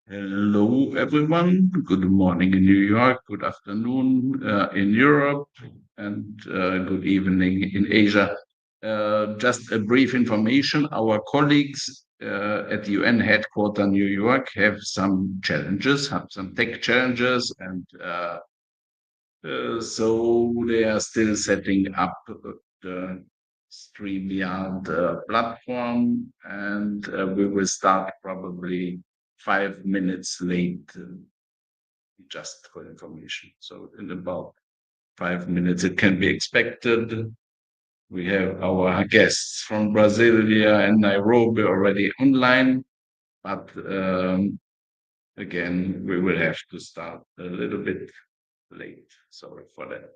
Hello, everyone. Good morning in New York, good afternoon in Europe, and good evening in Asia. Just a brief information. Our colleagues at the UN headquarters New York have some challenges, have some tech challenges, and so they are still setting up the StreamYard platform, and we will start probably 5 minutes late, just for information. So in about 5 minutes, it can be expected. We have our guests from Brasilia and Nairobi already online, but again, we will have to start a little bit late. Sorry for that.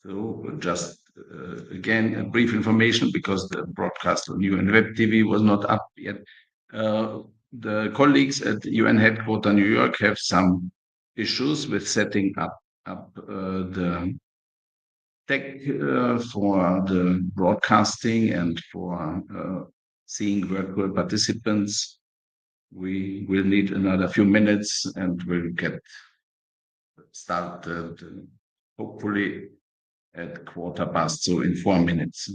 So just again, a brief information because the broadcast on UN Web TV was not up yet. The colleagues at UN headquarters New York have some issues with setting up the tech for the broadcasting and for seeing virtual participants. We will need another few minutes and we'll get started hopefully at quarter past, so in 4 minutes.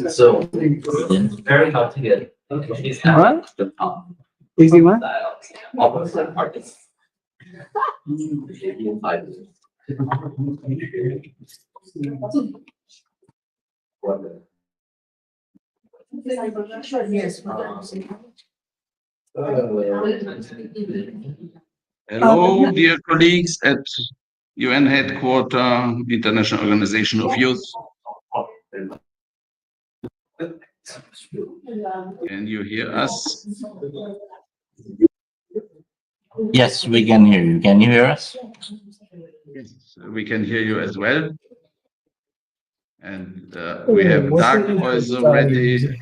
So it's very hard to get. What? Easy one? Opposite artists. Hello, dear colleagues at UN headquarters, International Organization of Youth. Can you hear us? Yes, we can hear you. Can you hear us? Yes, we can hear you as well. And we have Doug also ready,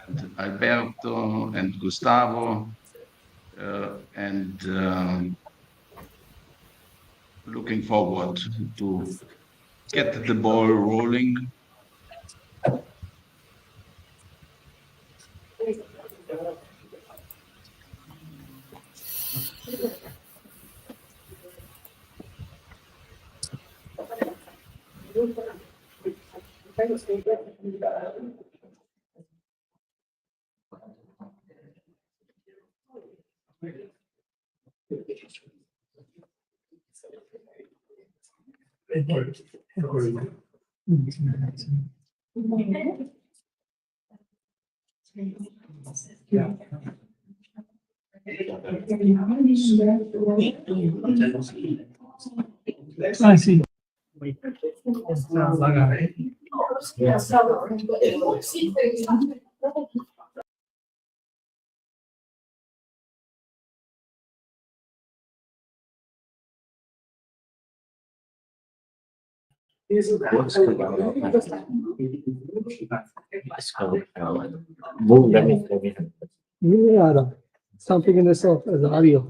and Alberto and Gustavo, and looking forward to get the ball rolling. I see. Yeah, stop picking this up as audio.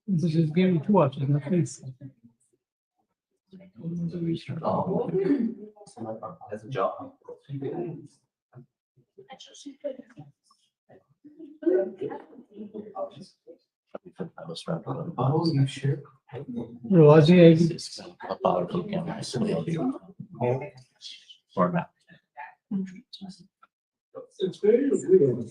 This just gave me two options, not face. As a job. Oh, you sure? Watching it. A powerful camera. Format. It's very weird.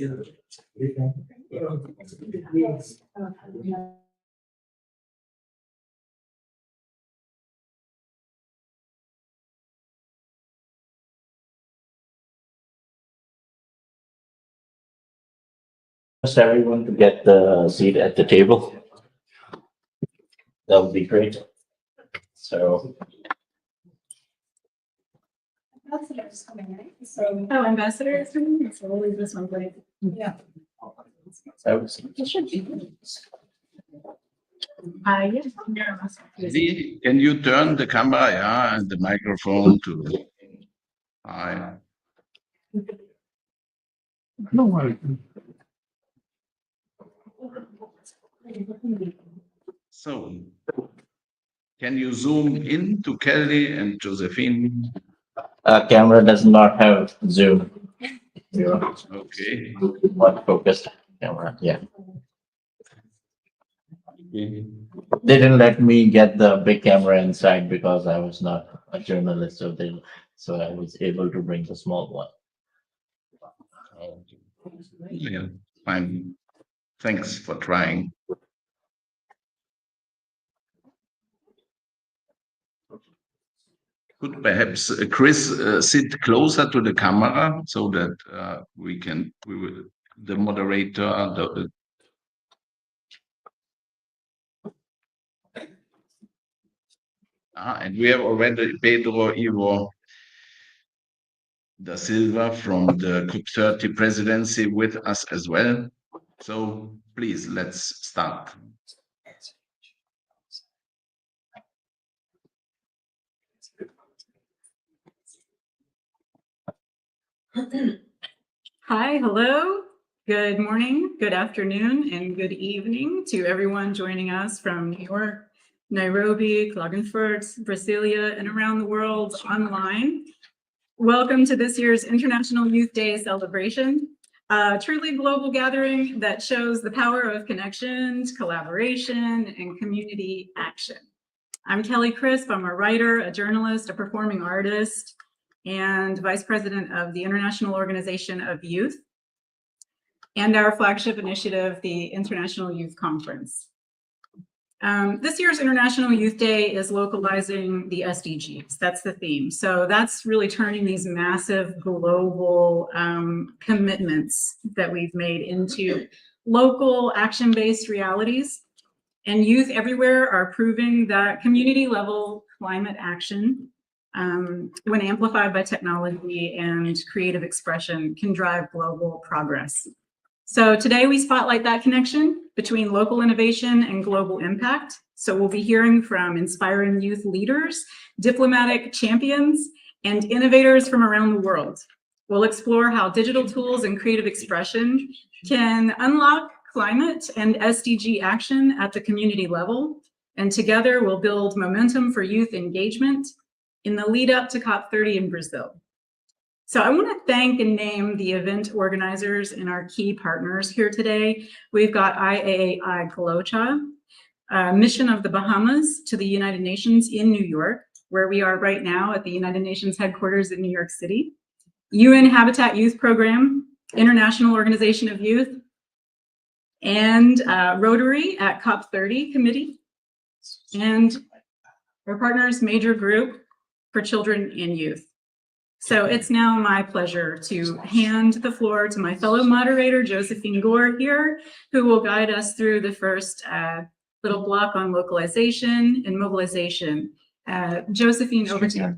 Just everyone to get the seat at the table. That would be great. So. Ambassadors coming, right? So, oh, ambassadors coming, so we'll leave this one blank. Yeah. It should be. Yes. Lee, can you turn the camera, yeah, and the microphone to hi? No worry. So, can you zoom in to Kelly and Josephine? Camera does not have zoom. Okay. One focused camera, yeah. Okay. They didn't let me get the big camera inside because I was not a journalist, so I was able to bring the small one. Yeah, fine. Thanks for trying. Could perhaps Chris sit closer to the camera so that the moderator, and we have already Pedro Ivo da Silva from the COP30 presidency with us as well. So please, let's start. Hi, hello. Good morning, good afternoon, and good evening to everyone joining us from New York, Nairobi, Klagenfurt, Brasilia, and around the world online. Welcome to this year's International Youth Day celebration, a truly global gathering that shows the power of connections, collaboration, and community action. I'm Kelly Crisp. I'm a writer, a journalist, a performing artist, and vice president of the International Organization of Youth, and our flagship initiative, the International Youth Conference. This year's International Youth Day is localizing the SDGs. That's the theme. So that's really turning these massive global commitments that we've made into local action-based realities. And youth everywhere are proving that community-level climate action, when amplified by technology and creative expression, can drive global progress. So today we spotlight that connection between local innovation and global impact. So we'll be hearing from inspiring youth leaders, diplomatic champions, and innovators from around the world. We'll explore how digital tools and creative expression can unlock climate and SDG action at the community level. And together we'll build momentum for youth engagement in the lead up to COP30 in Brazil. So I want to thank and name the event organizers and our key partners here today. We've got IAAI GloCha, Mission of the Bahamas to the United Nations in New York, where we are right now at the United Nations headquarters in New York City, UN Habitat Youth Program, International Organization of Youth, and Rotary at COP30 committee, and our partners major group for children and youth. So it's now my pleasure to hand the floor to my fellow moderator, Josephine Gore here, who will guide us through the first little block on localization and mobilization. Josephine, over to you.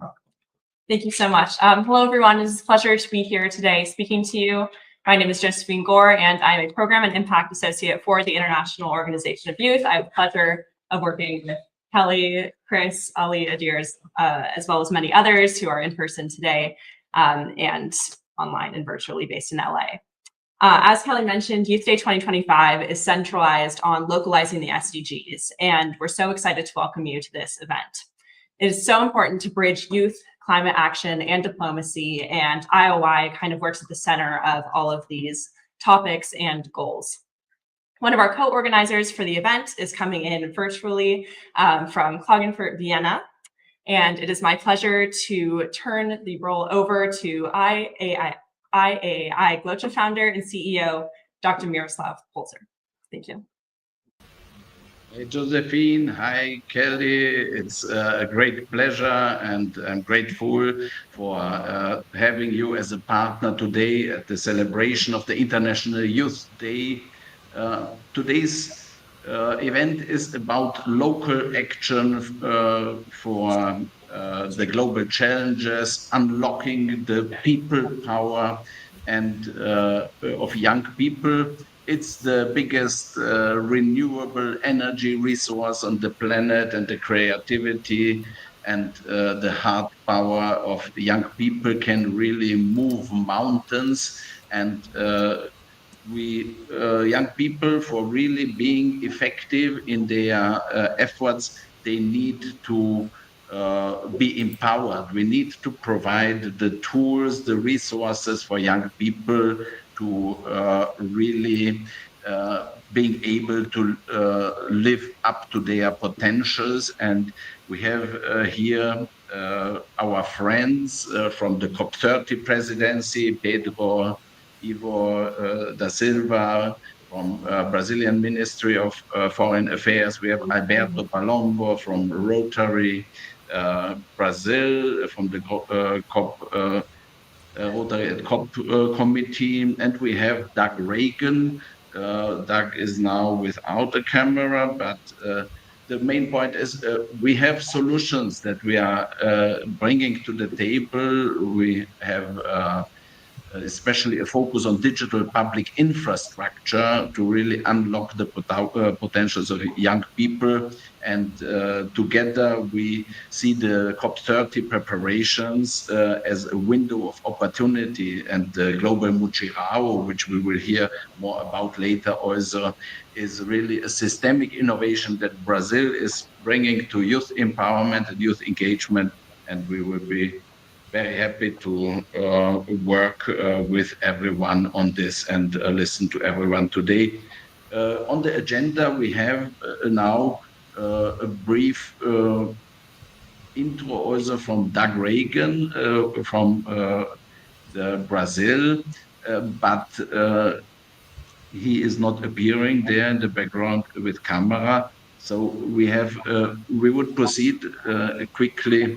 Thank you so much. Hello, everyone. It's a pleasure to be here today speaking to you. My name is Josephine Gore, and I'm a Program and Impact Associate for the International Organization of Youth. I have the pleasure of working with Kelly, Chris, Ali, Adirs, as well as many others who are in person today and online and virtually based in LA. As Kelly mentioned, Youth Day 2025 is centralized on localizing the SDGs, and we're so excited to welcome you to this event. It is so important to bridge youth, climate action, and diplomacy, and IOY kind of works at the center of all of these topics and goals. One of our co-organizers for the event is coming in virtually from Klagenfurt, Vienna, and it is my pleasure to turn the role over to IAAI GloCha founder and CEO, Dr. Miroslav Polzer. Thank you. Hey, Josephine. Hi, Kelly. It's a great pleasure, and I'm grateful for having you as a partner today at the celebration of the International Youth Day. Today's event is about local action for the global challenges, unlocking the people power and of young people. It's the biggest renewable energy resource on the planet, and the creativity and the heart power of young people can really move mountains. And young people, for really being effective in their efforts, they need to be empowered. We need to provide the tools, the resources for young people to really being able to live up to their potentials. And we have here our friends from the COP30 presidency, Pedro Ivo da Silva from Brazilian Ministry of Foreign Affairs. We have Alberto Palombo from Rotary Brazil, from the Rotary at COP committee, and we have Doug Reagan. Doug is now without a camera, but the main point is we have solutions that we are bringing to the table. We have especially a focus on digital public infrastructure to really unlock the potentials of young people. And together we see the COP30 preparations as a window of opportunity. And the global Mutirão, which we will hear more about later, also is really a systemic innovation that Brazil is bringing to youth empowerment and youth engagement. And we will be very happy to work with everyone on this and listen to everyone today. On the agenda, we have now a brief intro also from Doug Reagan from the Brazil, but he is not appearing there in the background with camera. So we would proceed quickly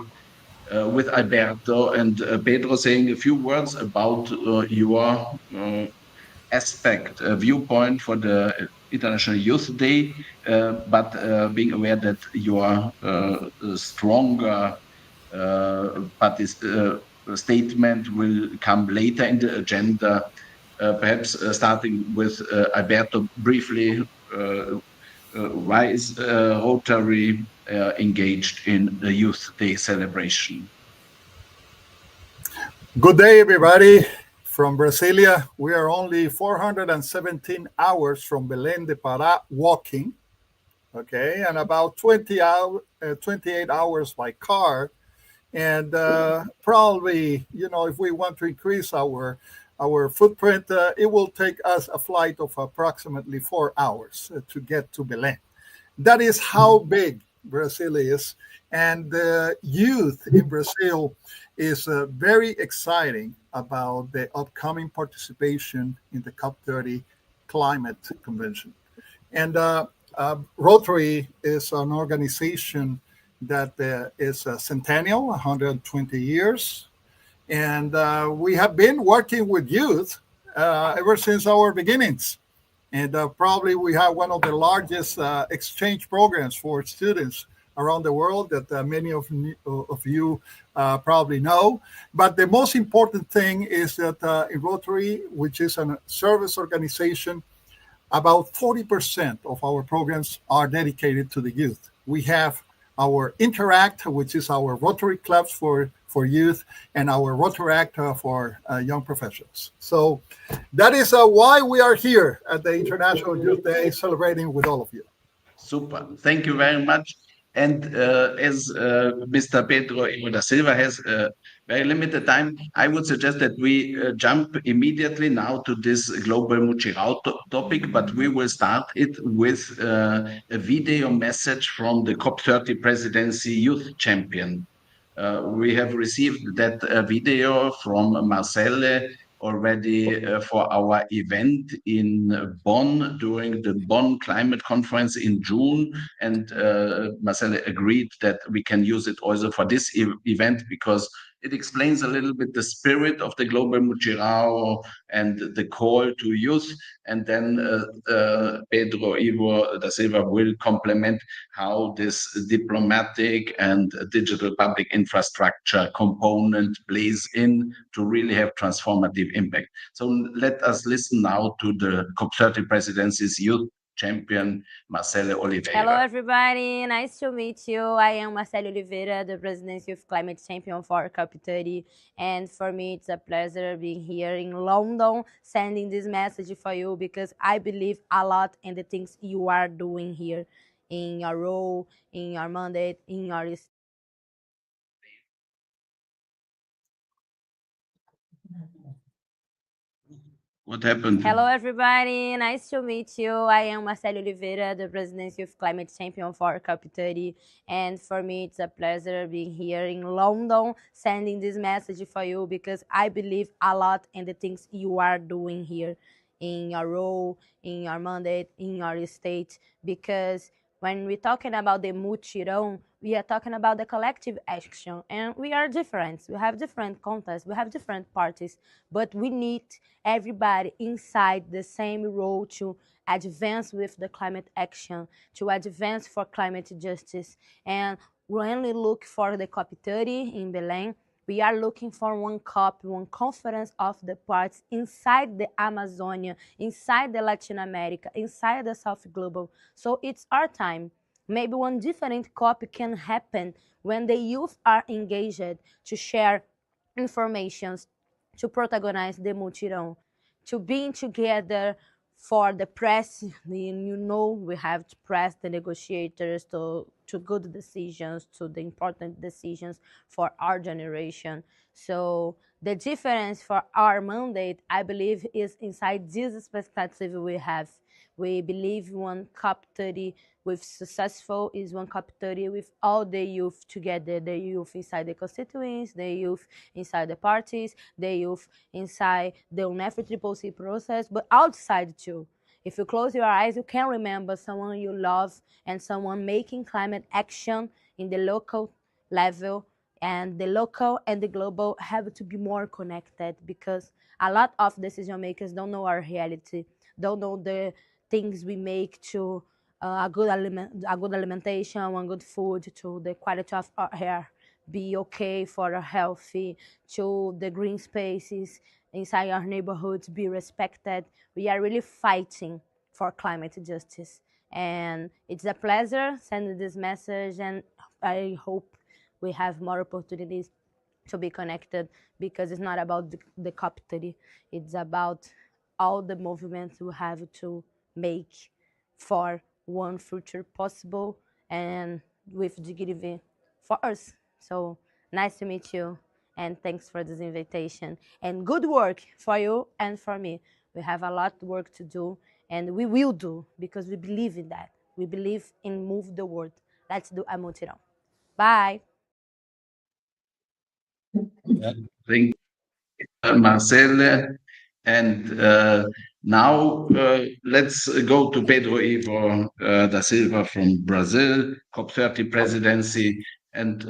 with Alberto and Pedro saying a few words about your aspect, viewpoint for the International Youth Day, but being aware that your stronger statement will come later in the agenda, perhaps starting with Alberto briefly. Why is Rotary engaged in the Youth Day celebration? Good day, everybody. From Brasilia, we are only 417 hours from Belém de Pará walking, okay, and about 28 hours by car. And probably, if we want to increase our footprint, it will take us a flight of approximately 4 hours to get to Belém. That is how big Brazil is. And the youth in Brazil is very exciting about the upcoming participation in the COP30 climate convention. And Rotary is an organization that is centennial, 120 years. And we have been working with youth ever since our beginnings. And probably we have one of the largest exchange programs for students around the world that many of you probably know. But the most important thing is that in Rotary, which is a service organization, about 40% of our programs are dedicated to the youth. We have our Interact, which is our Rotary clubs for youth, and our Rotaract for young professionals. So that is why we are here at the International Youth Day celebrating with all of you. Super. Thank you very much. And as Mr. Pedro Ivo da Silva has very limited time, I would suggest that we jump immediately now to this global Mutirão topic, but we will start it with a video message from the COP30 Presidency Youth Champion. We have received that video from Marcelle already for our event in Bonn during the Bonn Climate Conference in June. And Marcelle agreed that we can use it also for this event because it explains a little bit the spirit of the Global Mutirão and the call to youth. And then Pedro Ivo da Silva will complement how this diplomatic and digital public infrastructure component plays in to really have transformative impact. So let us listen now to the COP30 Presidency's youth champion, Marcele Oliveira. Hello, everybody. Nice to meet you. I am Marcele Oliveira, the Presidency of Climate Champion for COP30. And for me, it's a pleasure being here in London, sending this message for you because I believe a lot in the things you are doing here in your role, in your mandate, in your... What happened? Hello, everybody. Nice to meet you. I am Marcele Oliveira, the Presidency of Climate Champion for COP30. And for me, it's a pleasure being here in London, sending this message for you because I believe a lot in the things you are doing here in your role, in your mandate, in your state. Because when we're talking about the Mutirão, we are talking about the collective action, and we are different. We have different contexts, we have different parties, but we need everybody inside the same role to advance with the climate action, to advance for climate justice. And when we look for the COP30 in Belém, we are looking for one COP, one conference of the parties inside the Amazonia, inside the Latin America, inside the South Global. So it's our time. Maybe one different COP can happen when the youth are engaged to share information, to protagonize the Mutirão, to being together for the press. We have to press the negotiators to to good decisions, to the important decisions for our generation. So the difference for our mandate, I believe, is inside this perspective we have. We believe one COP30 with successful is one COP30 with all the youth together, the youth inside the constituents, the youth inside the parties, the youth inside the UNEF-CCC process, but outside too. If you close your eyes, you can remember someone you love and someone making climate action in the local level, and the local and the global have to be more connected, because a lot of decision makers don't know our reality, don't know the things we make to a good alimentation, one good food, to the quality of our air be okay for a healthy, to the green spaces inside our neighborhoods be respected. We are really fighting for climate justice. And it's a pleasure sending this message, and I hope we have more opportunities to be connected, because it's not about the COP30, it's about all the movements we have to make for one future possible and with dignity for us. So nice to meet you, and thanks for this invitation, and good work for you and for me. We have a lot of work to do, and we will do, because we believe in that. We believe in move the world. Let's do a Mutirão. Bye. Thank you, Marcel. And now let's go to Pedro Ivo da Silva from Brazil, COP30 presidency, and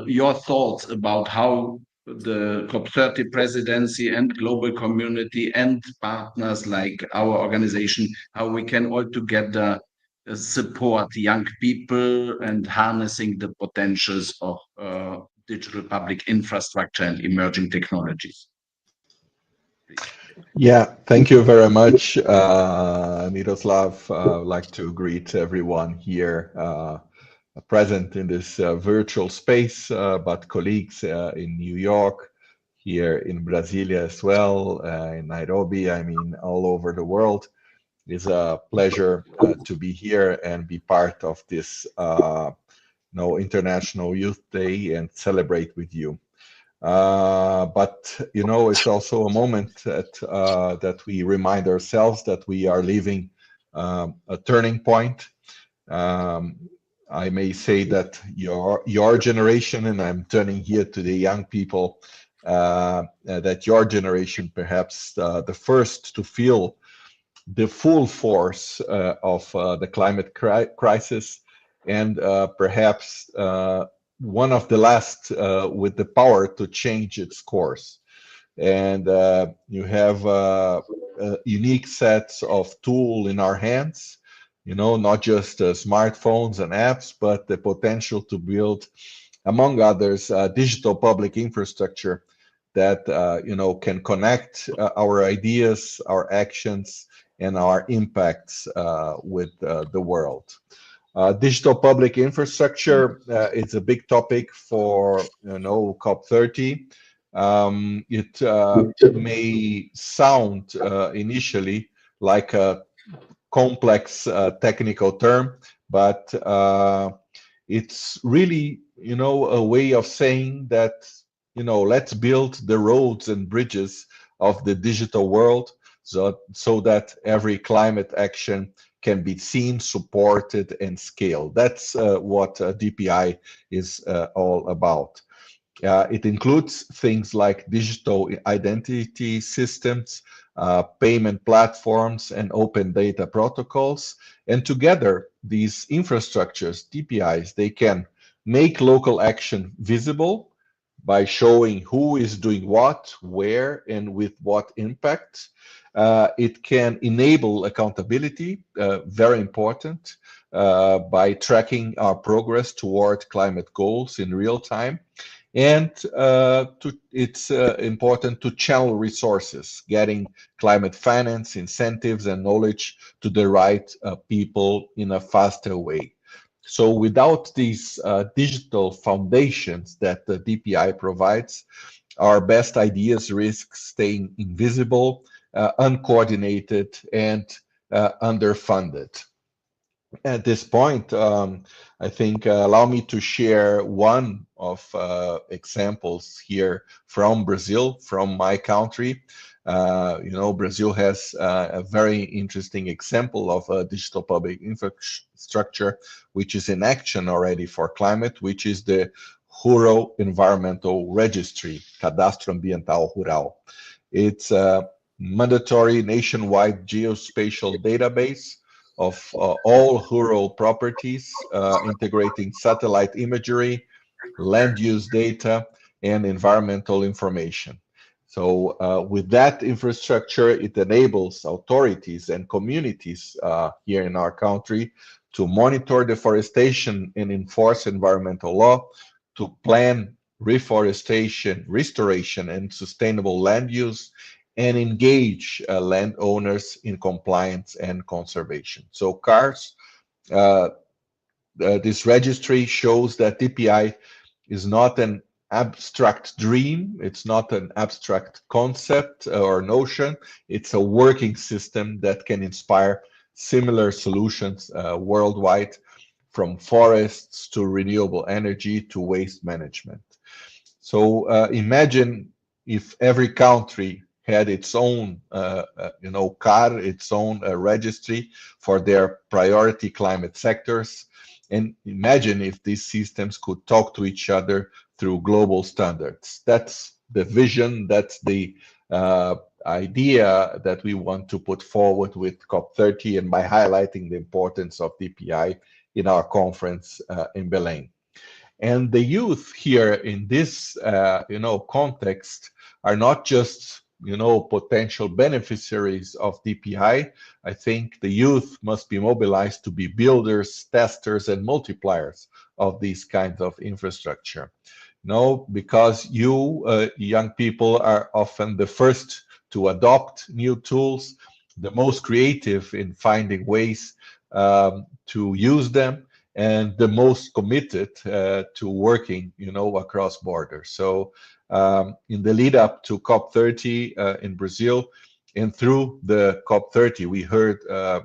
your thoughts about how the COP30 presidency and global community and partners like our organization, how we can all together support young people and harnessing the potentials of digital public infrastructure and emerging technologies. Yeah, thank you very much, Miroslav. I'd like to greet everyone here present in this virtual space, but colleagues in New York, here in Brasilia as well, in Nairobi, I mean, all over the world. It's a pleasure to be here and be part of this International Youth Day and celebrate with you. But it's also a moment that we remind ourselves that we are living a turning point. I may say that your generation, and I'm turning here to the young people, that your generation perhaps the first to feel the full force of the climate crisis, and perhaps one of the last with the power to change its course. And you have unique sets of tools in our hands, not just smartphones and apps, but the potential to build, among others, digital public infrastructure that can connect our ideas, our actions, and our impacts with the world. Digital public infrastructure is a big topic for COP30. It may sound initially like a complex technical term, but it's really a way of saying that let's build the roads and bridges of the digital world, so that every climate action can be seen, supported, and scaled. That's what DPI is all about. It includes things like digital identity systems, payment platforms, and open data protocols. And together, these infrastructures, DPIs, they can make local action visible by showing who is doing what, where, and with what impact. It can enable accountability, very important, by tracking our progress toward climate goals in real time. And it's important to channel resources, getting climate finance, incentives, and knowledge to the right people in a faster way. So without these digital foundations that the DPI provides, our best ideas risk staying invisible, uncoordinated, and underfunded. At this point, I think allow me to share one of examples here from Brazil, from my country. Brazil has a very interesting example of a digital public infrastructure, which is in action already for climate, which is the Rural Environmental Registry, Cadastro Ambiental Rural. It's a mandatory nationwide geospatial database of all rural properties, integrating satellite imagery, land use data, and environmental information. So with that infrastructure, it enables authorities and communities here in our country to monitor deforestation and enforce environmental law, to plan reforestation, restoration, and sustainable land use, and engage landowners in compliance and conservation. So CARS, this registry shows that DPI is not an abstract dream, it's not an abstract concept or notion, it's a working system that can inspire similar solutions worldwide, from forests to renewable energy to waste management. So imagine if every country had its own, CAR, its own registry for their priority climate sectors. And imagine if these systems could talk to each other through global standards. That's the vision, that's the idea that we want to put forward with COP30 and by highlighting the importance of DPI in our conference in Belém. And the youth here in this, context are not just, potential beneficiaries of DPI. I think the youth must be mobilized to be builders, testers, and multipliers of these kinds of infrastructure. Because you, young people, are often the first to adopt new tools, the most creative in finding ways to use them, and the most committed to working, across borders. So in the lead up to COP30 in Brazil, and through the COP30, we heard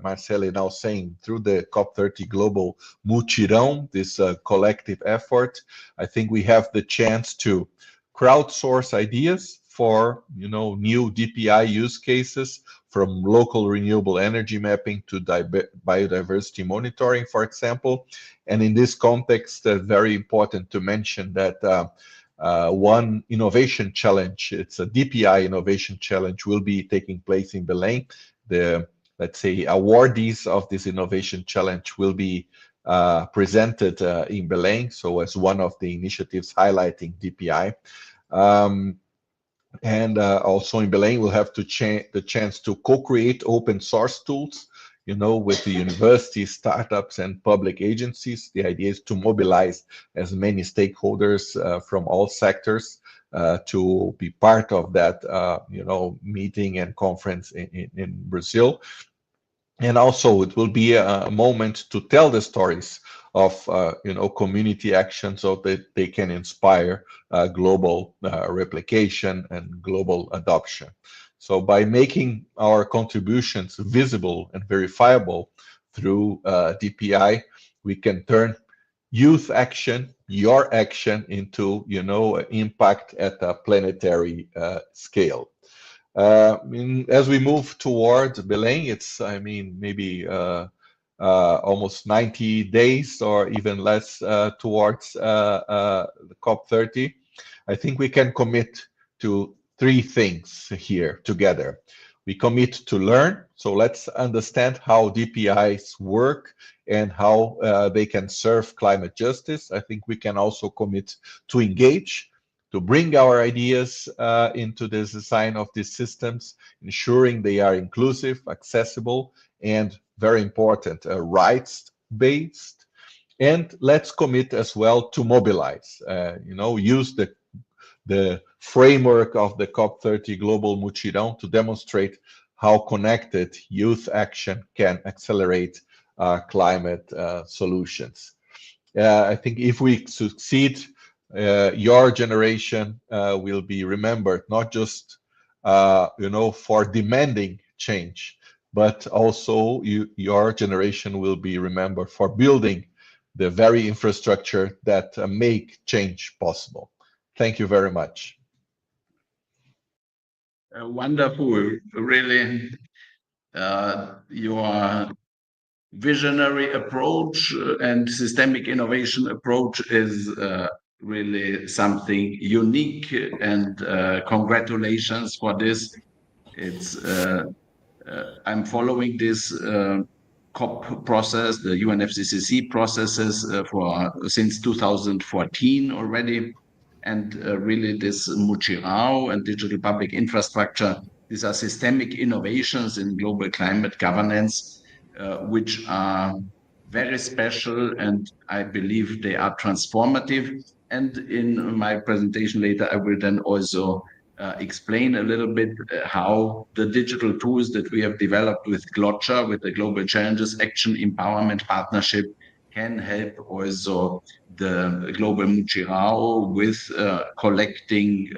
Marcele now saying, through the COP30 Global Mutirão, this collective effort, I think we have the chance to crowdsource ideas for, new DPI use cases, from local renewable energy mapping to biodiversity monitoring, for example. And in this context, very important to mention that one innovation challenge, it's a DPI innovation challenge, will be taking place in Belém. The, let's say, awardees of this innovation challenge will be presented in Belém, so as one of the initiatives highlighting DPI. And also in Belém, we'll have the chance to co-create open source tools, with the universities, startups, and public agencies. The idea is to mobilize as many stakeholders from all sectors to be part of that, meeting and conference in Brazil. And also, it will be a moment to tell the stories of community action, so that they can inspire global replication and global adoption. So by making our contributions visible and verifiable through DPI, we can turn youth action, your action, into impact at a planetary scale. As we move towards Belém, it's maybe almost 90 days or even less towards the COP30. I think we can commit to three things here together. We commit to learn, so let's understand how DPIs work and how they can serve climate justice. I think we can also commit to engage, to bring our ideas into the design of these systems, ensuring they are inclusive, accessible, and very important, rights-based. And let's commit as well to mobilize, use the framework of the COP30 Global Mutirão to demonstrate how connected youth action can accelerate climate solutions. I think if we succeed, your generation will be remembered not just for demanding change, but also your generation will be remembered for building the very infrastructure that make change possible. Thank you very much. Wonderful, really. Your visionary approach and systemic innovation approach is really something unique, and congratulations for this. It's I'm following this COP process, the UNFCCC processes since 2014 already, and really this Mutirão and digital public infrastructure. These are systemic innovations in global climate governance, which are very special, and I believe they are transformative. And in my presentation later, I will then also explain a little bit how the digital tools that we have developed with GloCha, with the Global Challenges Action Empowerment Partnership, can help also the Global Mutirão with collecting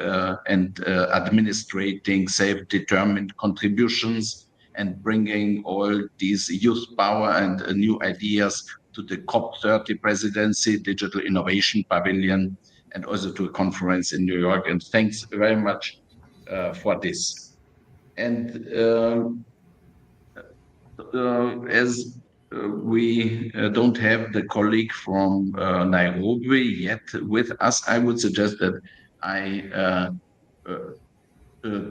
and administrating self-determined contributions and bringing all these youth power and new ideas to the COP30 presidency, Digital Innovation Pavilion, and also to a conference in New York. And thanks very much for this. And as we don't have the colleague from Nairobi yet with us, I would suggest that I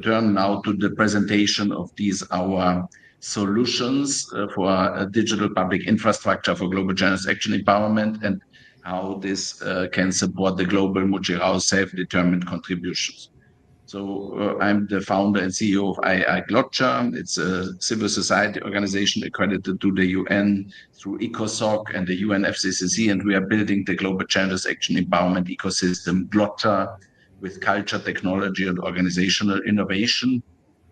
turn now to the presentation of these our solutions for digital public infrastructure for global challenges action empowerment, and how this can support the global Mutirão self-determined contributions. So I'm the founder and CEO of IAAI GloCha. It's a civil society organization accredited to the UN through ECOSOC and the UNFCCC, and we are building the global challenges action empowerment ecosystem GloCha with culture, technology, and organizational innovation.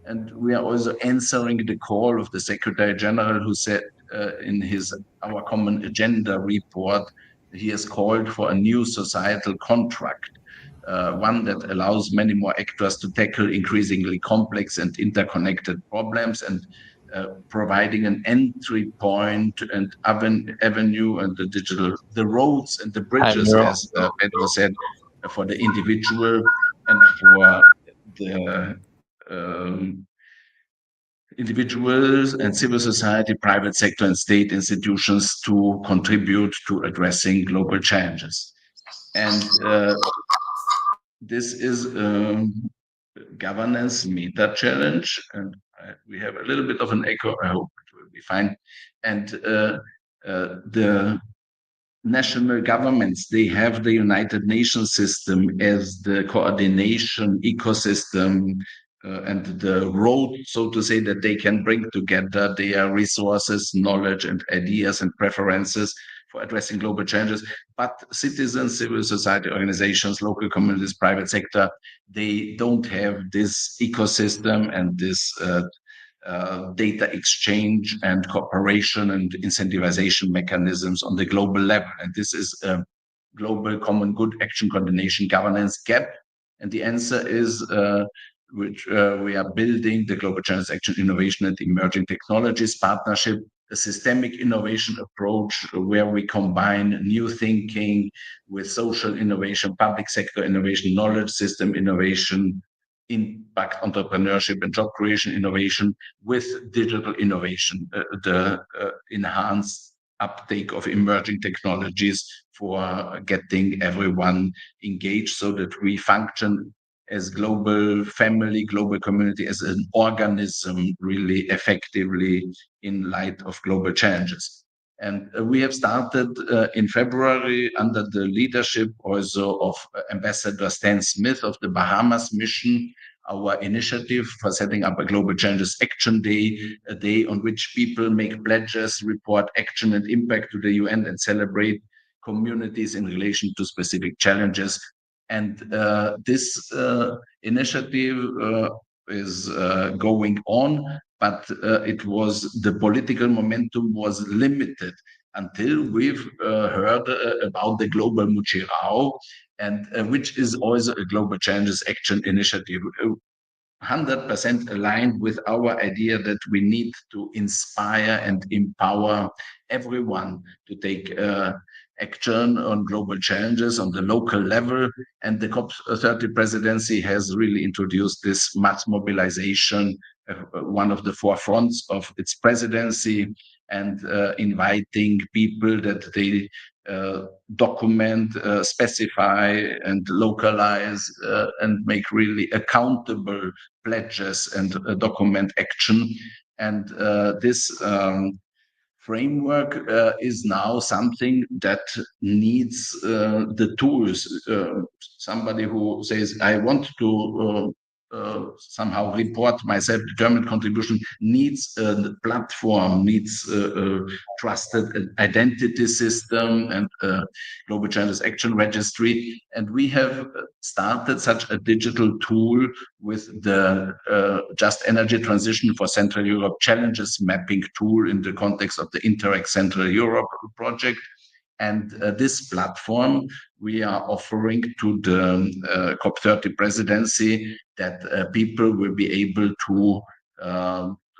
And we are also answering the call of the Secretary General, who said in our common agenda report, he has called for a new societal contract, one that allows many more actors to tackle increasingly complex and interconnected problems, and providing an entry point and avenue and the roads and the bridges, as Pedro said, for the individual and for the individuals and civil society, private sector, and state institutions to contribute to addressing global challenges. And this is governance meta challenge, and we have a little bit of an echo. I hope it will be fine. And the national governments, they have the United Nations system as the coordination ecosystem and the road, so to say, that they can bring together their resources, knowledge, and ideas and preferences for addressing global challenges. But citizens, civil society organizations, local communities, private sector, they don't have this ecosystem and this data exchange and cooperation and incentivization mechanisms on the global level. And this is a global common good action coordination governance gap. And the answer is which we are building the Global Challenges Action Innovation and Emerging Technologies Partnership, a systemic innovation approach where we combine new thinking with social innovation, public sector innovation, knowledge system innovation, impact entrepreneurship and job creation innovation with digital innovation, the enhanced uptake of emerging technologies for getting everyone engaged, so that we function as global family, global community, as an organism really effectively in light of global challenges. And we have started in February under the leadership also of Ambassador Stan Smith of the Bahamas mission, our initiative for setting up a Global Challenges Action Day, a day on which people make pledges, report action and impact to the UN, and celebrate communities in relation to specific challenges. And this initiative is going on, but the political momentum was limited until we've heard about the Global Mutirão, and which is also a Global Challenges Action Initiative. 100% aligned with our idea that we need to inspire and empower everyone to take action on global challenges on the local level. And the COP30 presidency has really introduced this mass mobilization, one of the forefronts of its presidency, and inviting people that they document, specify, and localize, and make really accountable pledges and document action. And this framework is now something that needs the tools. Somebody who says, I want to somehow report my self-determined contribution needs a platform, needs a trusted identity system and a global challenges action registry. And we have started such a digital tool with the Just Energy Transition for Central Europe Challenges Mapping tool in the context of the Interact Central Europe project. And this platform we are offering to the COP30 presidency, that people will be able to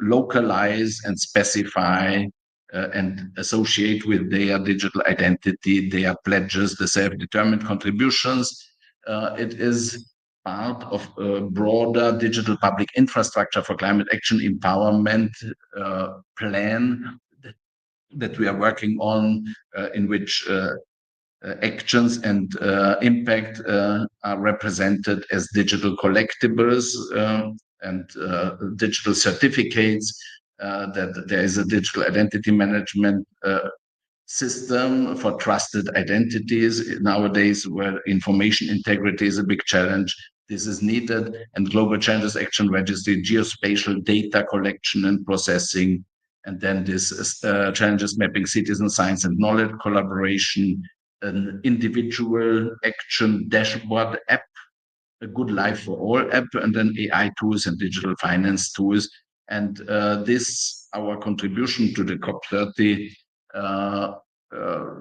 localize and specify and associate with their digital identity, their pledges, the self-determined contributions. It is part of a broader digital public infrastructure for climate action empowerment plan that we are working on, in which actions and impact are represented as digital collectibles and digital certificates, that there is a digital identity management system for trusted identities nowadays, where information integrity is a big challenge. This is needed, and global challenges action registry, geospatial data collection and processing, and then this challenges mapping citizen science and knowledge collaboration, an individual action dashboard app, a good life for all app, and then AI tools and digital finance tools. And this, our contribution to the COP30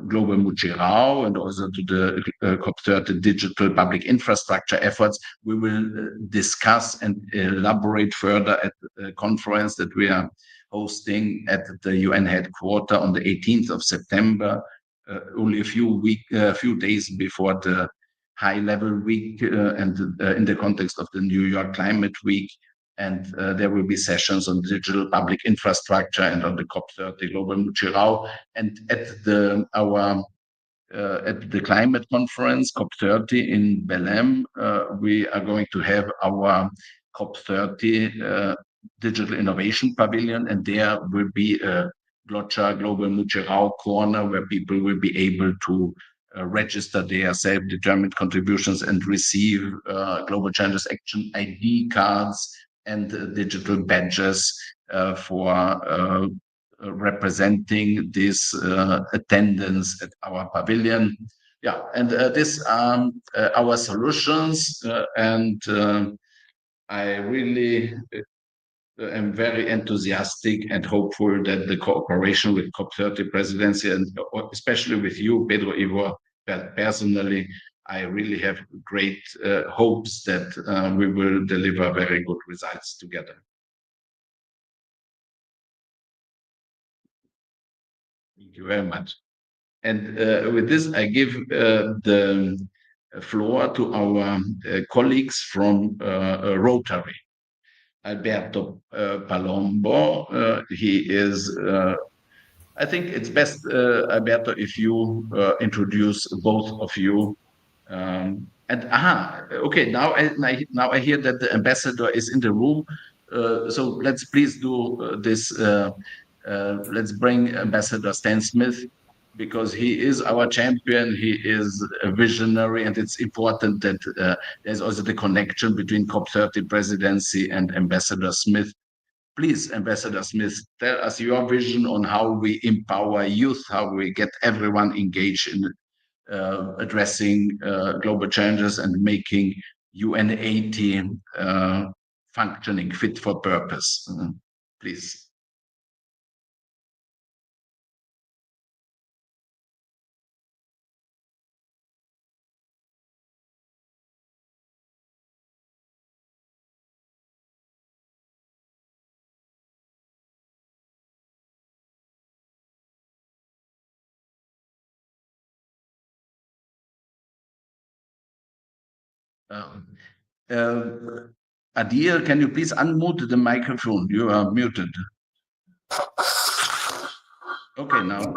Global Mutirão and also to the COP30 digital public infrastructure efforts, we will discuss and elaborate further at the conference that we are hosting at the UN headquarters on the 18th of September, only a few days before the high-level week and in the context of the New York Climate Week. And there will be sessions on digital public infrastructure and on the COP30 Global Mutirão. And at the climate conference, COP30 in Belém, we are going to have our COP30 Digital Innovation Pavilion, and there will be a GloCha Global Mutirão corner where people will be able to register their self-determined contributions and receive Global Challenges Action ID cards and digital badges for representing this attendance at our pavilion. Yeah, and these are our solutions, and I really am very enthusiastic and hopeful that the cooperation with COP30 presidency, and especially with you, Pedro Ivo, personally, I really have great hopes that we will deliver very good results together. Thank you very much. And with this, I give the floor to our colleagues from Rotary. Alberto Palombo, he is, I think it's best, Alberto, if you introduce both of you. Okay, now I hear that the ambassador is in the room. So let's please do this. Let's bring Ambassador Stan Smith, because he is our champion. He is a visionary, and it's important that there's also the connection between COP30 presidency and Ambassador Smith. Please, Ambassador Smith, tell us your vision on how we empower youth, how we get everyone engaged in addressing global challenges and making UN80 functioning, fit for purpose. Please. Adil, can you please unmute the microphone? You are muted. Okay, now.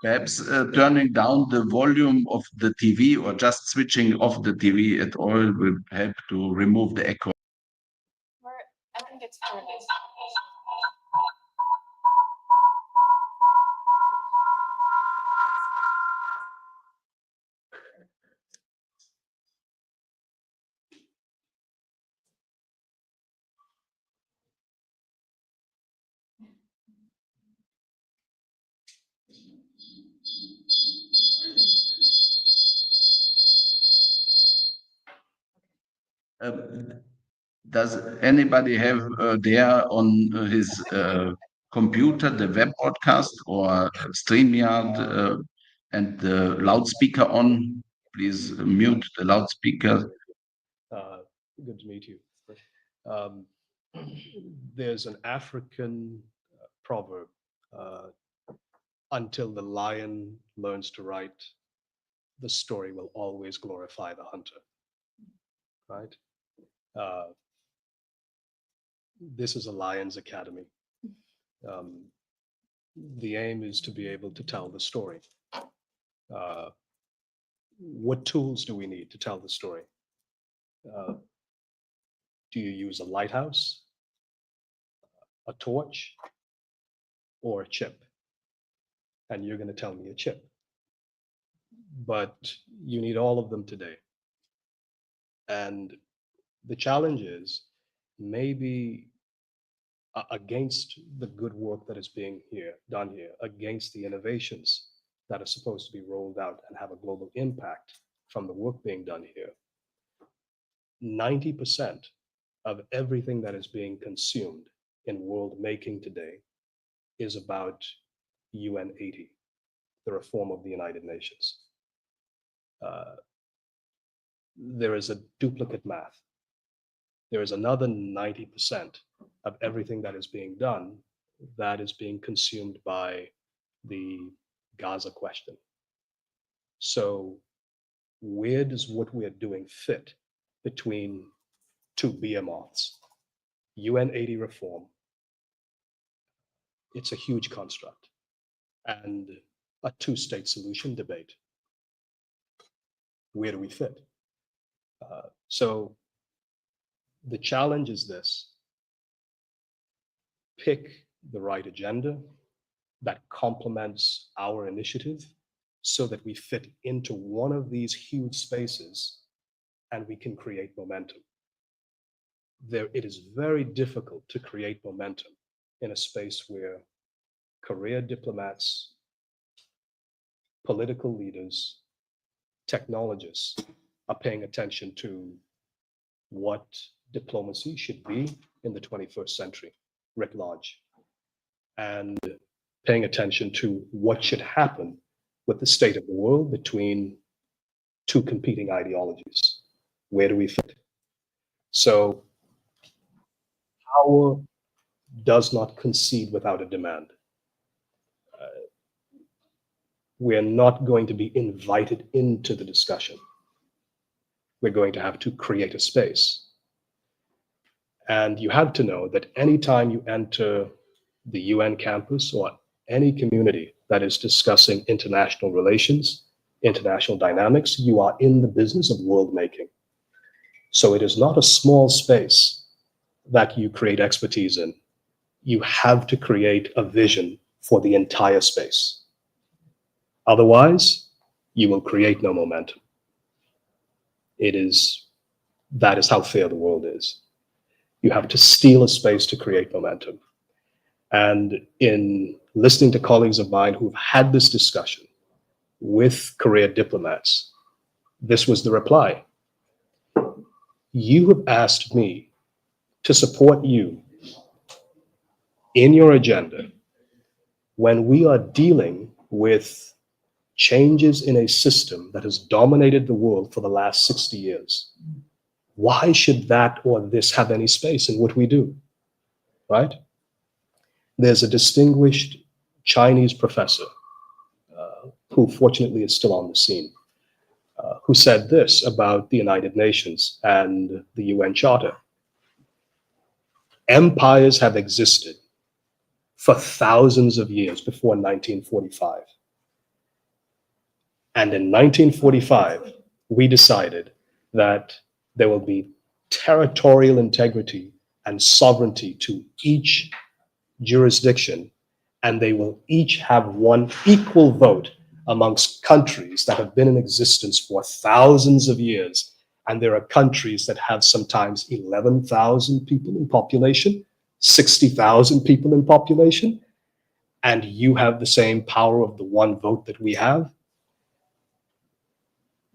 Perhaps turning down the volume of the TV or just switching off the TV at all will help to remove the echo. I think it's Does anybody have there on his computer the web broadcast or StreamYard and the loudspeaker on? Please mute the loudspeaker. Good to meet you. There's an African proverb, until the lion learns to write, the story will always glorify the hunter, right? This is a Lions Academy. The aim is to be able to tell the story. What tools do we need to tell the story? Do you use a lighthouse, a torch, or a chip? And you're going to tell me a chip. But you need all of them today. And the challenge is maybe against the good work that is being done here, against the innovations that are supposed to be rolled out and have a global impact from the work being done here, 90% of everything that is being consumed in world making today is about UN 80, the reform of the United Nations. There is a duplicate math. There is another 90% of everything that is being done that is being consumed by the Gaza question. So where does what we're doing fit between two behemoths? UN 80 reform, it's a huge construct, and a two-state solution debate. Where do we fit? So the challenge is this: pick the right agenda that complements our initiative so that we fit into one of these huge spaces and we can create momentum. It is very difficult to create momentum in a space where career diplomats, political leaders, technologists are paying attention to what diplomacy should be in the 21st century, writ large, and paying attention to what should happen with the state of the world between two competing ideologies. Where do we fit? So power does not concede without a demand. We're not going to be invited into the discussion. We're going to have to create a space. And you have to know that anytime you enter the UN campus or any community that is discussing international relations, international dynamics, you are in the business of world making. So it is not a small space that you create expertise in. You have to create a vision for the entire space. Otherwise, you will create no momentum. That is how fair the world is. You have to steal a space to create momentum. And in listening to colleagues of mine who've had this discussion with career diplomats, this was the reply. You have asked me to support you in your agenda when we are dealing with changes in a system that has dominated the world for the last 60 years. Why should that or this have any space in what we do, right? There's a distinguished Chinese professor, who fortunately is still on the scene, who said this about the United Nations and the UN Charter. Empires have existed for thousands of years before 1945. And in 1945, we decided that there will be territorial integrity and sovereignty to each jurisdiction, and they will each have one equal vote amongst countries that have been in existence for thousands of years. And there are countries that have sometimes 11,000 people in population, 60,000 people in population, and you have the same power of the one vote that we have.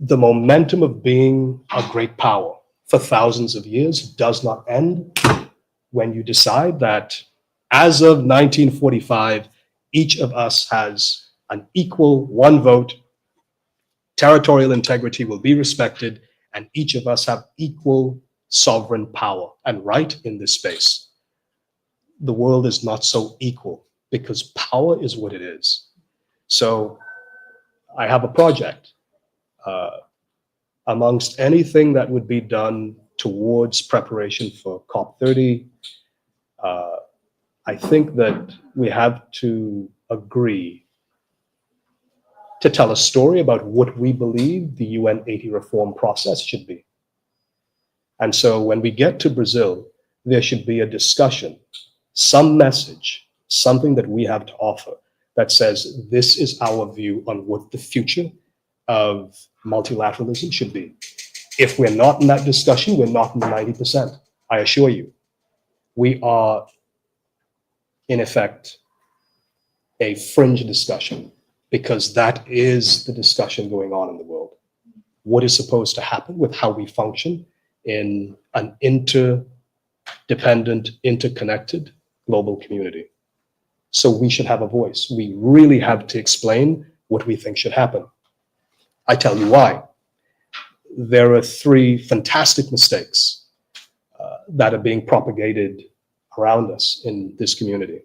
The momentum of being a great power for thousands of years does not end when you decide that as of 1945, each of us has an equal one vote, territorial integrity will be respected, and each of us have equal sovereign power and right in this space. The world is not so equal because power is what it is. So I have a project. Amongst anything that would be done towards preparation for COP30, I think that we have to agree to tell a story about what we believe the UN 80 reform process should be. And so when we get to Brazil, there should be a discussion, some message, something that we have to offer that says this is our view on what the future of multilateralism should be. If we're not in that discussion, we're not in the 90%. I assure you, we are in effect a fringe discussion, because that is the discussion going on in the world. What is supposed to happen with how we function in an interdependent, interconnected global community. So we should have a voice. We really have to explain what we think should happen. I tell you why. There are three fantastic mistakes that are being propagated around us in this community.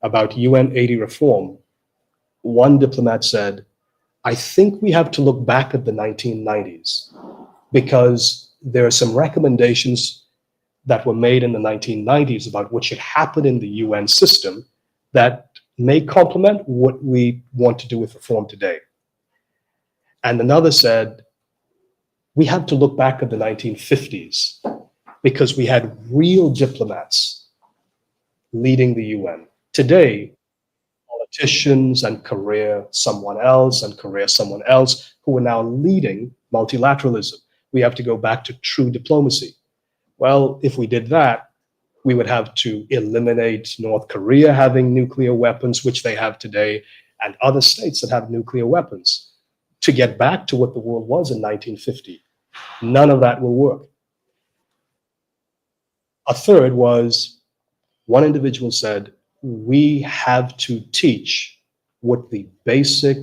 About UN 80 reform, one diplomat said, I think we have to look back at the 1990s because there are some recommendations that were made in the 1990s about what should happen in the UN system that may complement what we want to do with reform today. And another said, we have to look back at the 1950s because we had real diplomats leading the UN. Today, politicians and career someone else who are now leading multilateralism. We have to go back to true diplomacy. Well, if we did that, we would have to eliminate North Korea having nuclear weapons, which they have today, and other states that have nuclear weapons, to get back to what the world was in 1950. None of that will work. A third was, one individual said, we have to teach what the basic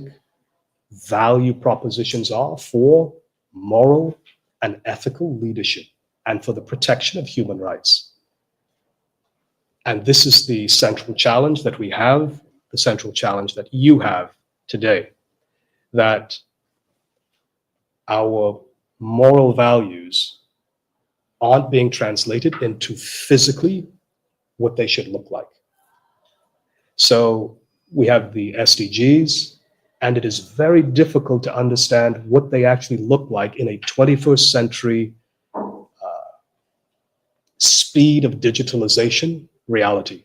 value propositions are for moral and ethical leadership and for the protection of human rights. And this is the central challenge that we have, the central challenge that you have today, that our moral values aren't being translated into physically what they should look like. So we have the SDGs, and it is very difficult to understand what they actually look like in a 21st century speed of digitalization reality.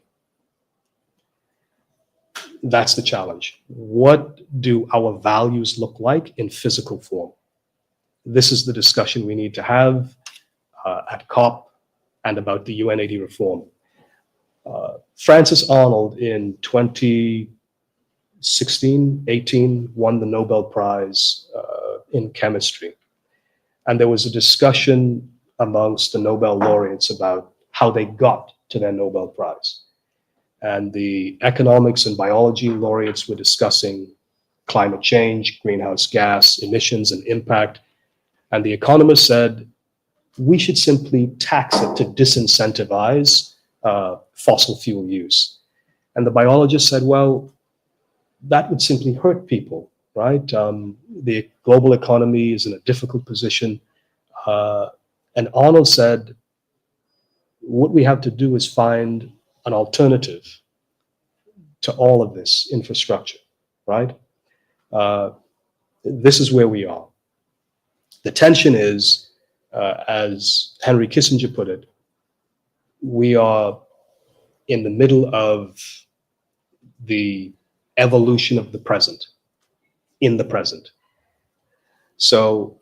That's the challenge. What do our values look like in physical form? This is the discussion we need to have at COP and about the UN 80 reform. Francis Arnold in 2016-18 won the Nobel Prize in chemistry. And there was a discussion amongst the Nobel laureates about how they got to their Nobel Prize. And the economics and biology laureates were discussing climate change, greenhouse gas emissions and impact. And the economist said, we should simply tax it to disincentivize fossil fuel use. And the biologist said, well, that would simply hurt people, right? The global economy is in a difficult position. And Arnold said, what we have to do is find an alternative to all of this infrastructure, right? This is where we are. The tension is, as Henry Kissinger put it, we are in the middle of the evolution of the present, in the present. So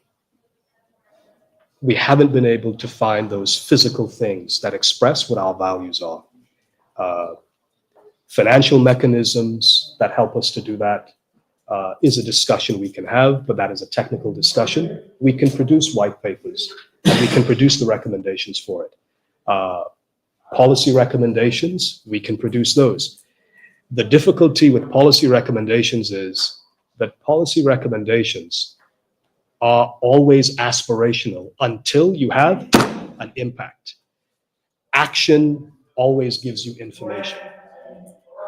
we haven't been able to find those physical things that express what our values are. Financial mechanisms that help us to do that is a discussion we can have, but that is a technical discussion. We can produce white papers, and we can produce the recommendations for it. Policy recommendations, we can produce those. The difficulty with policy recommendations is that policy recommendations are always aspirational until you have an impact. Action always gives you information.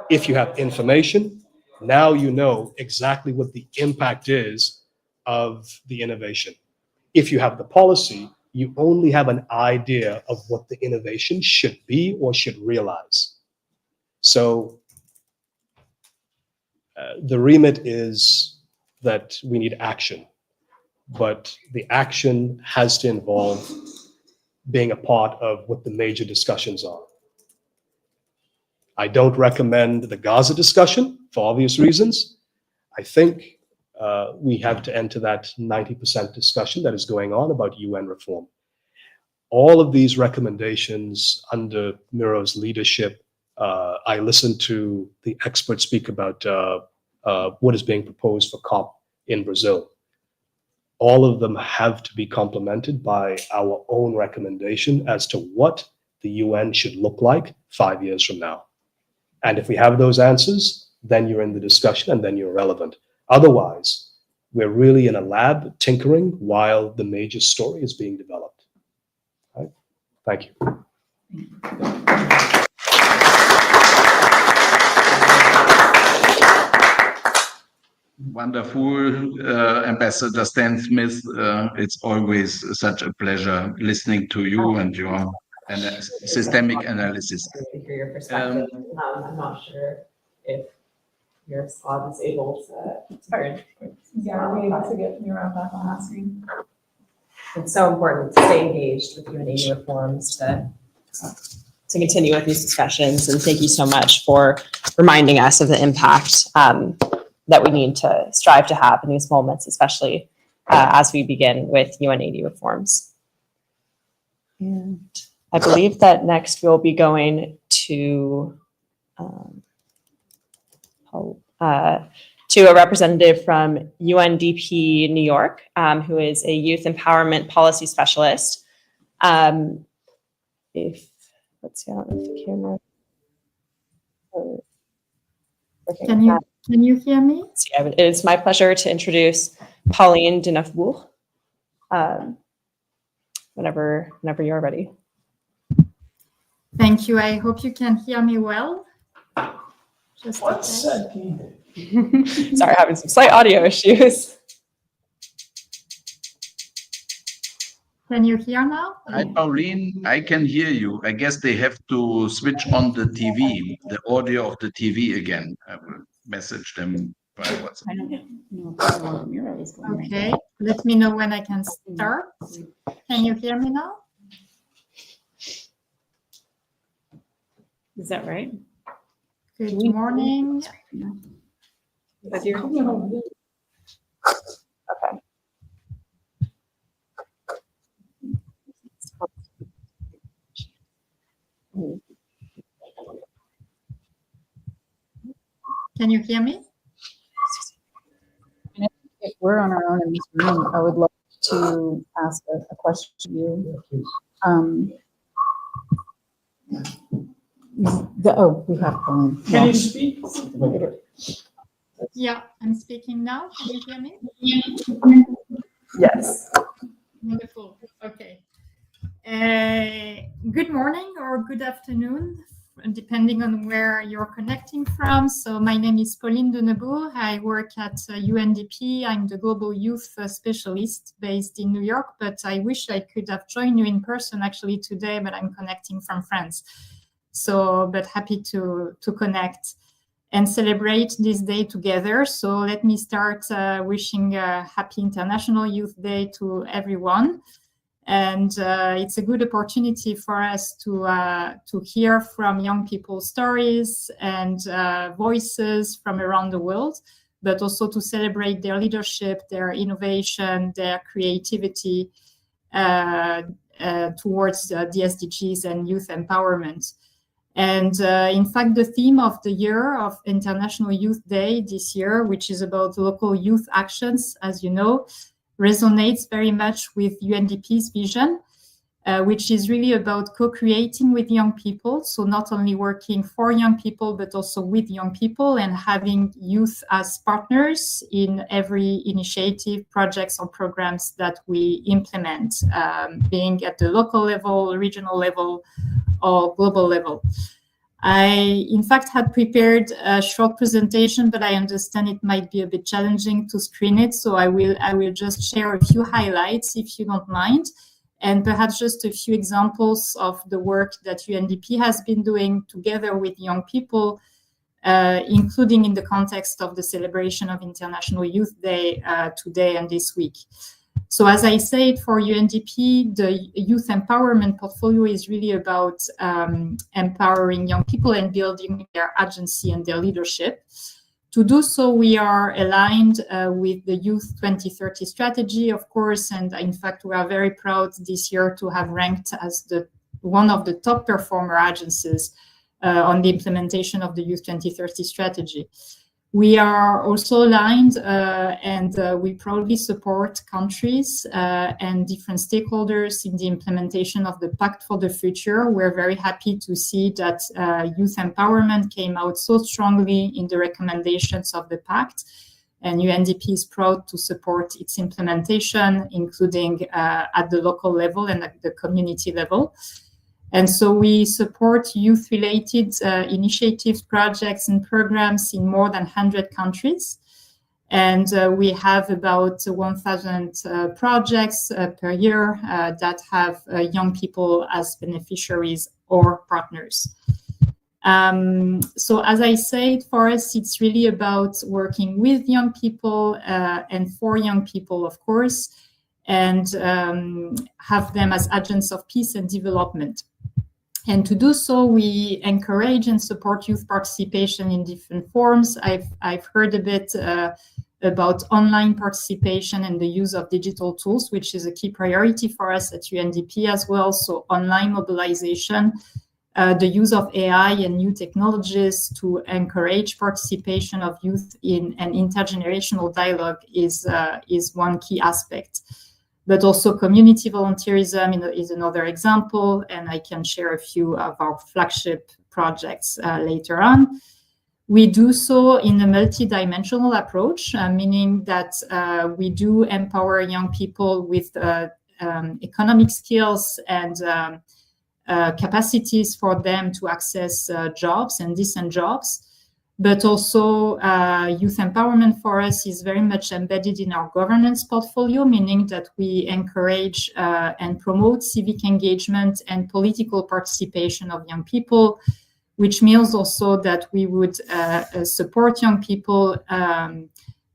If you have information, now you know exactly what the impact is of the innovation. If you have the policy, you only have an idea of what the innovation should be or should realize. So the remit is that we need action, but the action has to involve being a part of what the major discussions are. I don't recommend the Gaza discussion for obvious reasons. I think we have to enter that 90% discussion that is going on about UN reform. All of these recommendations under Miro's leadership, I listened to the experts speak about what is being proposed for COP in Brazil. All of them have to be complemented by our own recommendation as to what the UN should look like 5 years from now. And if we have those answers, then you're in the discussion and then you're relevant. Otherwise, we're really in a lab tinkering while the major story is being developed. Right? Thank you. Wonderful, Ambassador Stan Smith. It's always such a pleasure listening to you and your systemic analysis. To hear your perspective. I'm not sure if your squad is able to. Sorry. Yeah, are we able to get Mutirão back on that screen? It's so important to stay engaged with UNAIDS reforms to continue with these discussions. And thank you so much for reminding us of the impact that we need to strive to have in these moments, especially as we begin with UNAIDS reforms. And I believe that next we'll be going to a representative from UNDP New York, who is a youth empowerment policy specialist. Let's see, I don't know if the camera. Can you hear me? It is my pleasure to introduce Pauline de Neufbourg. Whenever you're ready. Thank you. I hope you can hear me well. Just a second. Sorry, having some slight audio issues. Can you hear now? Hi, Pauline. I can hear you. I guess they have to switch on the TV, the audio of the TV again. I will message them by WhatsApp. I don't know if Miro is going. Okay, let me know when I can start. Can you hear me now? Is that right? Good morning. Okay. Can you hear me? If we're on our own in this room, I would love to ask a question to you. We have Pauline. Can you speak? Yeah, I'm speaking now. Can you hear me? Yes. Wonderful. Okay. Good morning or good afternoon depending on where you're connecting from. So my name is Pauline Denebourg. I work at UNDP. I'm the Global Youth Specialist based in New York, but I wish I could have joined you in person actually today, but I'm connecting from France. So, but happy to connect and celebrate this day together. So let me start wishing a happy International Youth Day to everyone. And it's a good opportunity for us to hear from young people's stories and voices from around the world, but also to celebrate their leadership, their innovation, their creativity towards the SDGs and youth empowerment. And in fact, the theme of the year of International Youth Day this year, which is about local youth actions, as you know, resonates very much with UNDP's vision, which is really about co-creating with young people. So not only working for young people, but also with young people and having youth as partners in every initiative, projects or programs that we implement, being at the local level, regional level, or global level. I, in fact, had prepared a short presentation, but I understand it might be a bit challenging to screen it. So I will just share a few highlights, if you don't mind, and perhaps just a few examples of the work that UNDP has been doing together with young people, including in the context of the celebration of International Youth Day today and this week. So as I said, for UNDP, the youth empowerment portfolio is really about empowering young people and building their agency and their leadership. To do so, we are aligned with the Youth 2030 strategy, of course, and in fact, we are very proud this year to have ranked as one of the top performer agencies on the implementation of the Youth 2030 strategy. We are also aligned and we proudly support countries and different stakeholders in the implementation of the Pact for the Future. We're very happy to see that youth empowerment came out so strongly in the recommendations of the Pact, and UNDP is proud to support its implementation, including at the local level and at the community level. And so we support youth-related initiatives, projects, and programs in more than 100 countries. And we have about 1,000 projects per year that have young people as beneficiaries or partners. So as I said, for us, it's really about working with young people and for young people, of course, and have them as agents of peace and development. And to do so, we encourage and support youth participation in different forms. I've heard a bit about online participation and the use of digital tools, which is a key priority for us at UNDP as well. So online mobilization, the use of AI and new technologies to encourage participation of youth in an intergenerational dialogue is one key aspect. But also community volunteerism is another example, and I can share a few of our flagship projects later on. We do so in a multidimensional approach, meaning that we do empower young people with economic skills and capacities for them to access jobs and decent jobs. But also youth empowerment for us is very much embedded in our governance portfolio, meaning that we encourage and promote civic engagement and political participation of young people, which means also that we would support young people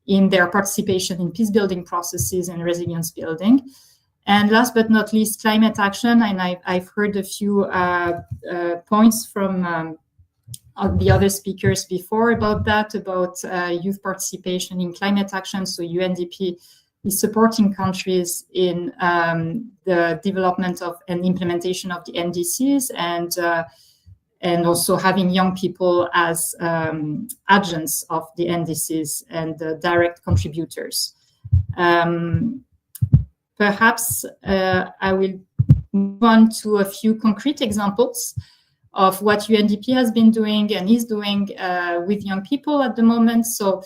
in their participation in peace-building processes and resilience building. And last but not least, climate action. And I've heard a few points from the other speakers before about that, about youth participation in climate action. So UNDP is supporting countries in the development of and implementation of the NDCs and also having young people as agents of the NDCs and direct contributors. Perhaps I will move on to a few concrete examples of what UNDP has been doing and is doing with young people at the moment. So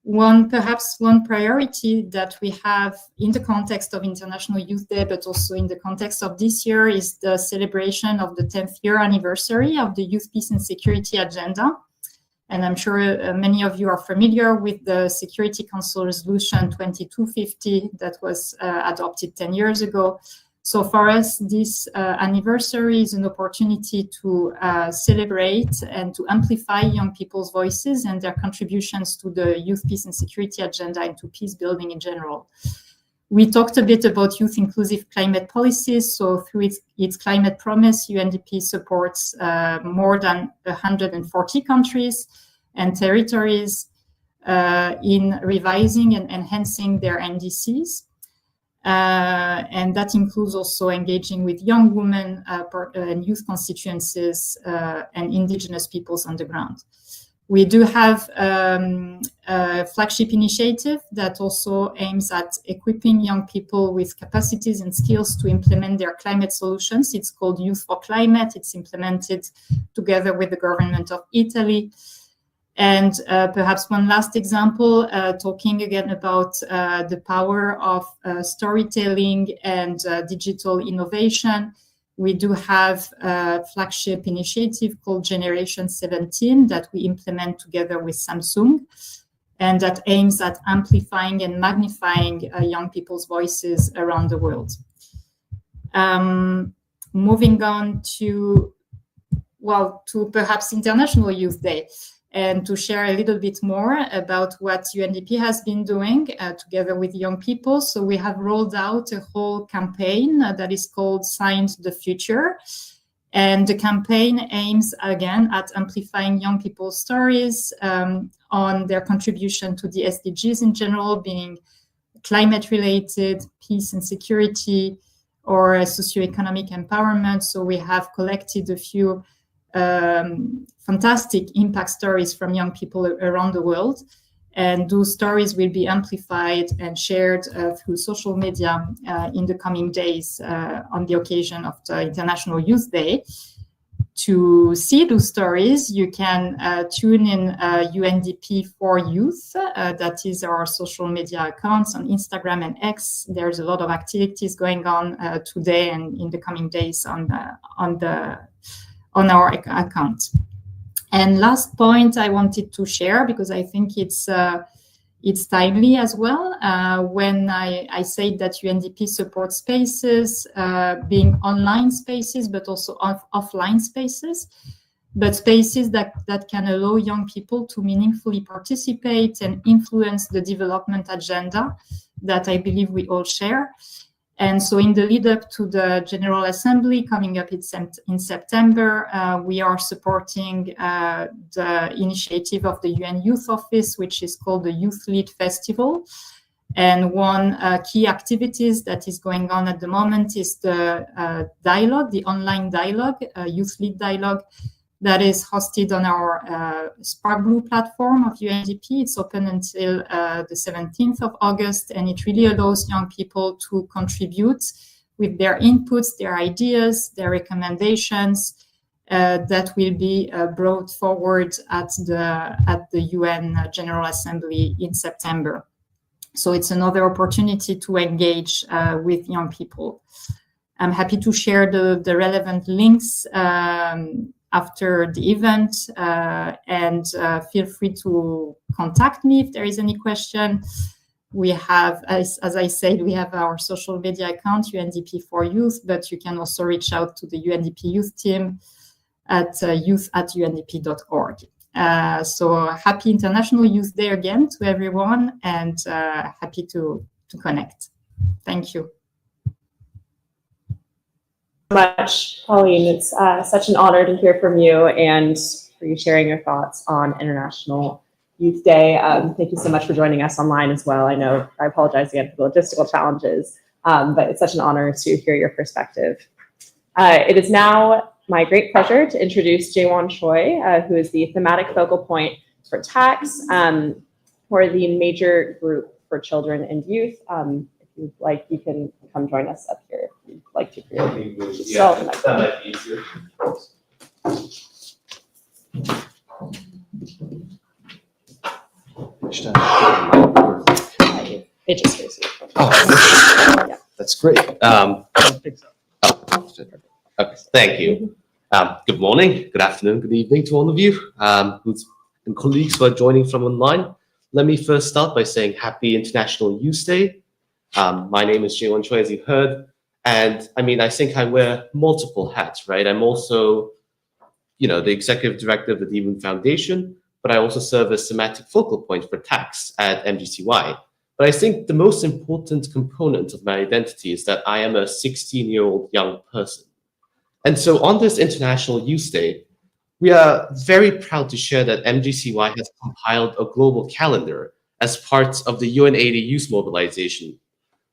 Perhaps one priority that we have in the context of International Youth Day, but also in the context of this year, is the celebration of the 10th year anniversary of the Youth, Peace and Security Agenda. And I'm sure many of you are familiar with the Security Council Resolution 2250 that was adopted 10 years ago. So for us, this anniversary is an opportunity to celebrate and to amplify young people's voices and their contributions to the youth, peace and security agenda and to peace building in general. We talked a bit about youth inclusive climate policies. So through its climate promise, UNDP supports more than 140 countries and territories in revising and enhancing their NDCs. And that includes also engaging with young women and youth constituencies and indigenous peoples on the ground. We do have a flagship initiative that also aims at equipping young people with capacities and skills to implement their climate solutions. It's called Youth for Climate. It's implemented together with the government of Italy. And perhaps one last example, talking again about the power of storytelling and digital innovation. We do have a flagship initiative called Generation 17 that we implement together with Samsung, and that aims at amplifying and magnifying young people's voices around the world. Moving on to perhaps International Youth Day, and to share a little bit more about what UNDP has been doing together with young people. So we have rolled out a whole campaign that is called Sign the Future. And the campaign aims, again, at amplifying young people's stories on their contribution to the SDGs in general, being climate-related, peace and security, or socioeconomic empowerment. So we have collected a few fantastic impact stories from young people around the world. And those stories will be amplified and shared through social media in the coming days on the occasion of the International Youth Day. To see those stories, you can tune in UNDP for Youth. That is our social media accounts on Instagram and X. There's a lot of activities going on today and in the coming days on our account. And last point I wanted to share, because I think it's timely as well, when I say that UNDP supports spaces, being online spaces, but also offline spaces, but spaces that can allow young people to meaningfully participate and influence the development agenda that I believe we all share. And so in the lead up to the General Assembly coming up in September, we are supporting the initiative of the UN Youth Office, which is called the Youth Lead Festival. And one key activities that is going on at the moment is the dialogue, the online dialogue, Youth Lead Dialogue, that is hosted on our Spark Blue platform of UNDP. It's open until the 17th of August, and it really allows young people to contribute with their inputs, their ideas, their recommendations that will be brought forward at the UN General Assembly in September. So it's another opportunity to engage with young people. I'm happy to share the relevant links after the event, and feel free to contact me if there is any question. We have, as I said, we have our social media account, UNDP for Youth, but you can also reach out to the UNDP Youth team at youth@undp.org. So happy International Youth Day again to everyone, and happy to connect. Thank you. Much, Pauline. It's such an honor to hear from you and for you sharing your thoughts on International Youth Day. Thank you so much for joining us online as well. I know I apologize again for the logistical challenges, but it's such an honor to hear your perspective. It is now my great pleasure to introduce Jaewon Choi, who is the thematic focal point for TAX for the major group for children and youth. If you'd like, you can come join us up here if you'd like to. Yeah, that might be easier. managed to. It just goes. Oh, Yeah. that's great. Okay, thank you. Good morning, good afternoon, good evening to all of you and colleagues who are joining from online. Let me first start by saying Happy International Youth Day. My name is Jiwon Choi, as you heard, and I think I wear multiple hats, right? I'm also, the executive director of the Demon Foundation, but I also serve as thematic focal point for tax at MGCY. But I think the most important component of my identity is that I am a 16-year-old young person. And so on this International Youth Day, we are very proud to share that MGCY has compiled a global calendar as part of the UNAIDS Youth Mobilization,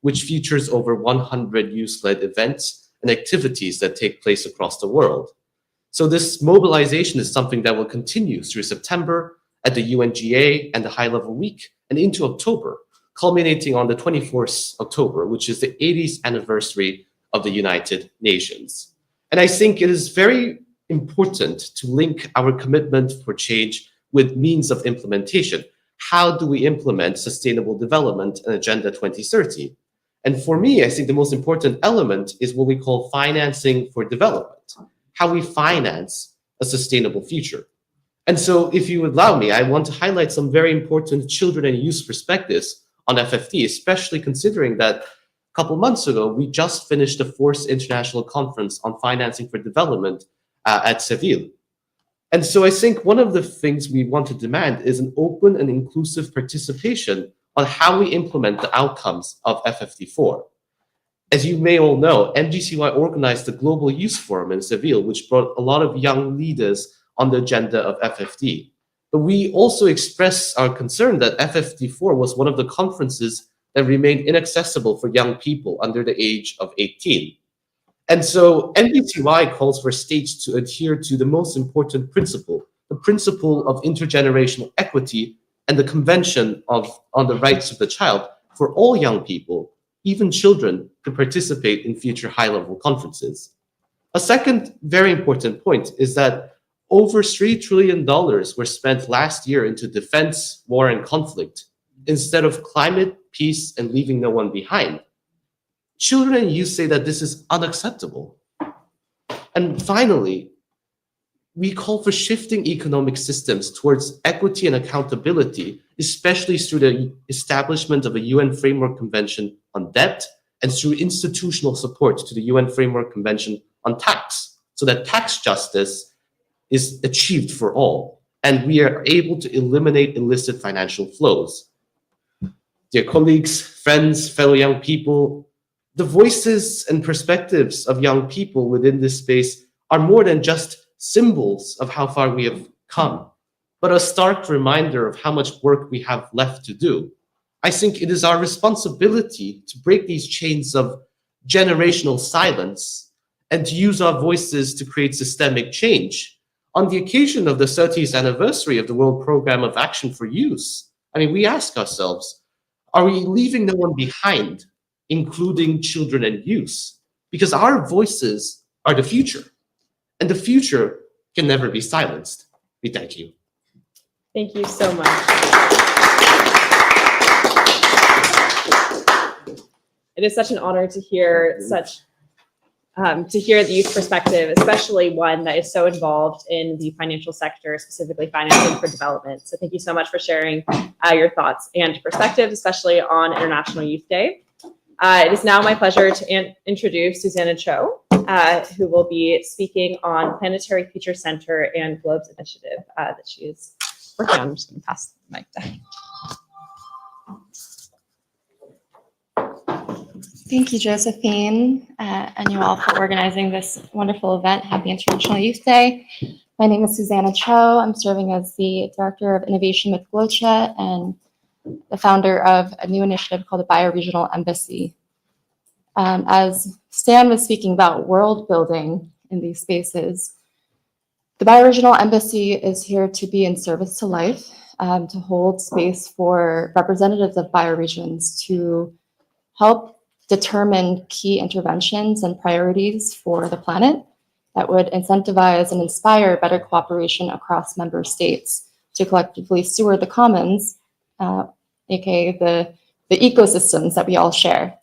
which features over 100 youth-led events and activities that take place across the world. So this mobilization is something that will continue through September at the UNGA and the High Level Week and into October, culminating on the 24th October, which is the 80th anniversary of the United Nations. And I think it is very important to link our commitment for change with means of implementation. How do we implement sustainable development and Agenda 2030? And for me, I think the most important element is what we call financing for development, how we finance a sustainable future. And so if you would allow me, I want to highlight some very important children and youth perspectives on FFD, especially considering that a couple months ago, we just finished the 4th International Conference on Financing for Development at Seville. And so I think one of the things we want to demand is an open and inclusive participation on how we implement the outcomes of FFD4. As you may all know, MGCY organized the Global Youth Forum in Seville, which brought a lot of young leaders on the agenda of FFD. But we also expressed our concern that FFD4 was one of the conferences that remained inaccessible for young people under the age of 18. And so MGCY calls for states to adhere to the most important principle, the principle of intergenerational equity and the Convention on the Rights of the Child for all young people, even children, to participate in future high-level conferences. A second very important point is that over $3 trillion were spent last year into defense, war, and conflict, instead of climate, peace, and leaving no one behind. Children and youth say that this is unacceptable. And finally, we call for shifting economic systems towards equity and accountability, especially through the establishment of a UN Framework Convention on Debt and through institutional support to the UN Framework Convention on Tax, so that tax justice is achieved for all, and we are able to eliminate illicit financial flows. Dear colleagues, friends, fellow young people, the voices and perspectives of young people within this space are more than just symbols of how far we have come, but a stark reminder of how much work we have left to do. I think it is our responsibility to break these chains of generational silence and to use our voices to create systemic change. On the occasion of the 30th anniversary of the World Programme of Action for Youth, we ask ourselves, are we leaving no one behind, including children and youth? Because our voices are the future, and the future can never be silenced. We thank you. Thank you so much. It is such an honor to hear the youth perspective, especially one that is so involved in the financial sector, specifically financing for development. So thank you so much for sharing your thoughts and perspectives, especially on International Youth Day. It is now my pleasure to introduce Susanna Cho, who will be speaking on Planetary Future Center and Globes Initiative that she is working on. I'm just going to pass the mic down. Thank you, Josephine, and you all for organizing this wonderful event. Happy International Youth Day. My name is Susanna Cho. I'm serving as the Director of Innovation with GloCha and the founder of a new initiative called the Bioregional Embassy. As Stan was speaking about world building in these spaces, the Bioregional Embassy is here to be in service to life, to hold space for representatives of bioregions to help determine key interventions and priorities for the planet that would incentivize and inspire better cooperation across member states to collectively steward the commons aka the ecosystems that we all share.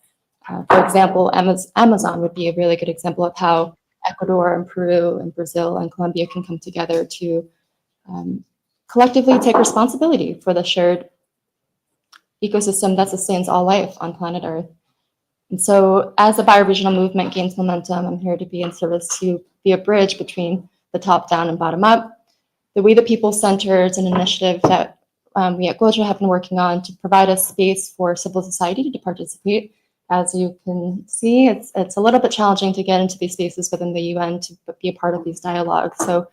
For example, Amazon would be a really good example of how Ecuador and Peru and Brazil and Colombia can come together to collectively take responsibility for the shared ecosystem that sustains all life on planet Earth. And so as the bioregional movement gains momentum, I'm here to be in service to be a bridge between the top down and bottom up. The We the People Center is an initiative that we at GloCha have been working on to provide a space for civil society to participate. As you can see, it's a little bit challenging to get into these spaces within the UN to be a part of these dialogues. So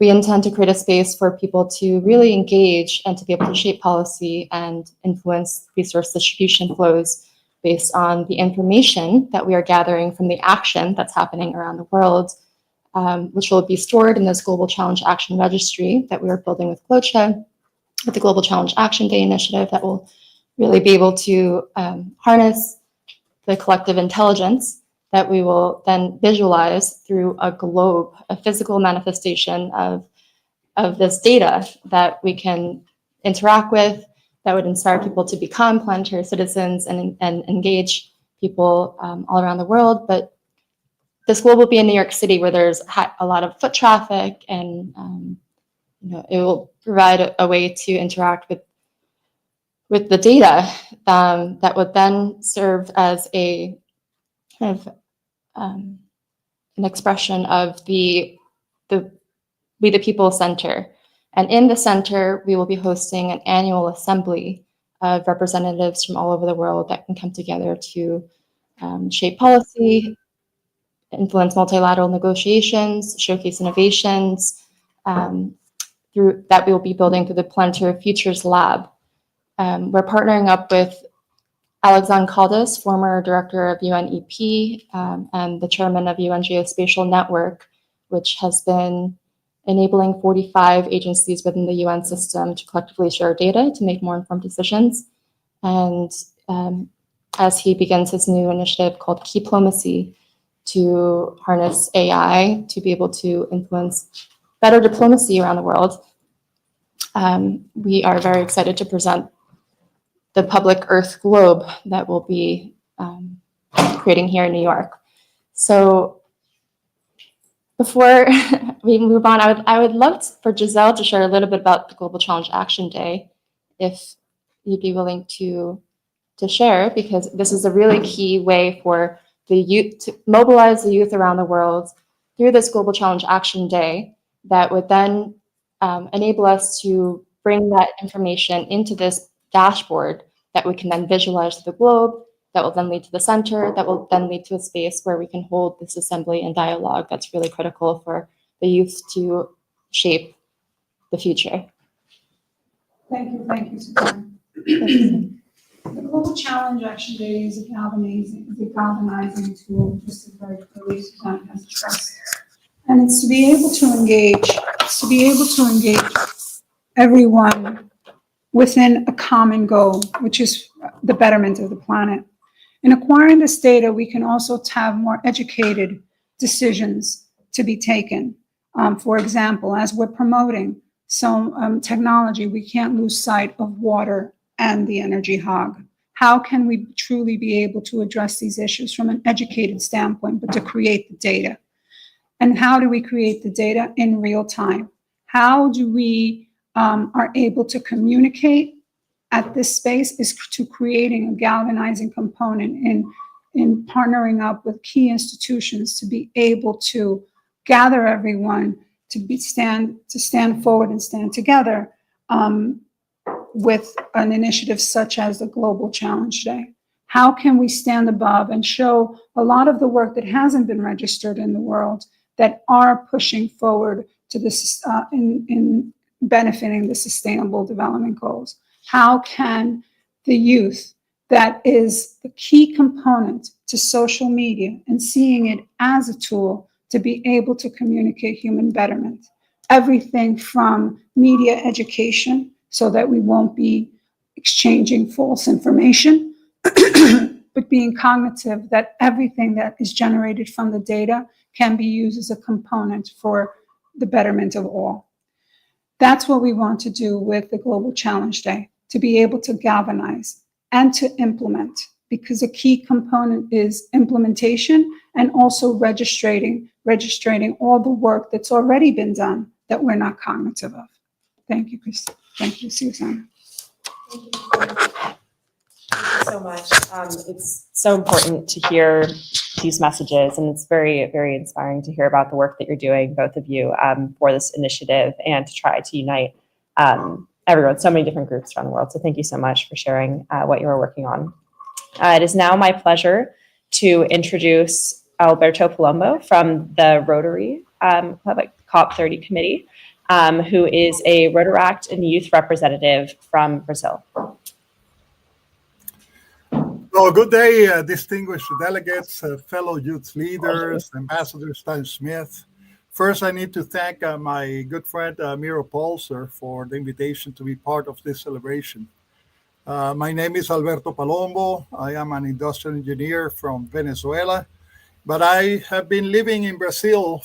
we intend to create a space for people to really engage and to be able to shape policy and influence resource distribution flows based on the information that we are gathering from the action that's happening around the world, which will be stored in this Global Challenge Action Registry that we are building with GloCha, with the Global Challenge Action Day initiative that will really be able to harness the collective intelligence that we will then visualize through a globe, a physical manifestation of this data that we can interact with, that would inspire people to become planetary citizens and engage people all around the world. But this globe will be in New York City, where there's a lot of foot traffic, and it will provide a way to interact with the data that would then serve as a kind of an expression of the We the People Center. And in the center, we will be hosting an annual assembly of representatives from all over the world that can come together to shape policy, influence multilateral negotiations, showcase innovations, through that we will be building through the Planetary Futures Lab. We're partnering up with Alexandre Caldas, former director of UNEP and the chairman of UN Geospatial Network, which has been enabling 45 agencies within the UN system to collectively share data to make more informed decisions. And as he begins his new initiative called Diplomacy, to harness AI to be able to influence better diplomacy around the world, we are very excited to present the public Earth globe that we'll be creating here in New York. So before we move on, I would love for Giselle to share a little bit about the Global Challenge Action Day, if you'd be willing to share, because this is a really key way for the youth to mobilize the youth around the world through this Global Challenge Action Day that would then enable us to bring that information into this dashboard that we can then visualize to the globe, that will then lead to the center, that will then lead to a space where we can hold this assembly and dialogue that's really critical for the youth to shape the future. Thank you, Suzanne. The Global Challenge Action Day is a galvanizing tool, just as very clearly Suzanne has expressed. And it's to be able to engage everyone within a common goal, which is the betterment of the planet. In acquiring this data, we can also have more educated decisions to be taken. For example, as we're promoting some technology, we can't lose sight of water and the energy hog. How can we truly be able to address these issues from an educated standpoint, but to create the data? And how do we create the data in real time? How do we are able to communicate at this space is to creating a galvanizing component in partnering up with key institutions to be able to gather everyone to stand forward and stand together with an initiative such as the Global Challenge Day. How can we stand above and show a lot of the work that hasn't been registered in the world that are pushing forward to this in benefiting the Sustainable Development Goals? How can the youth, that is the key component to social media and seeing it as a tool to be able to communicate human betterment, everything from media education so that we won't be exchanging false information, but being cognitive that everything that is generated from the data can be used as a component for the betterment of all. That's what we want to do with the Global Challenge Day. to be able to galvanize and to implement, because a key component is implementation and also registering all the work that's already been done that we're not cognitive of. Thank you, Christine. Thank you, Susanna. Thank you so much. It's so important to hear these messages, and it's very, very inspiring to hear about the work that you're doing, both of you, for this initiative and to try to unite everyone, so many different groups around the world. So thank you so much for sharing what you're working on. It is now my pleasure to introduce Alberto Palombo from the Rotary COP30 Committee, who is a Rotaract and youth representative from Brazil. Well, good day, distinguished delegates, fellow youth leaders, Ambassador Stein Smith. First, I need to thank my good friend Miro Polser for the invitation to be part of this celebration. My name is Alberto Palombo. I am an industrial engineer from Venezuela, but I have been living in Brazil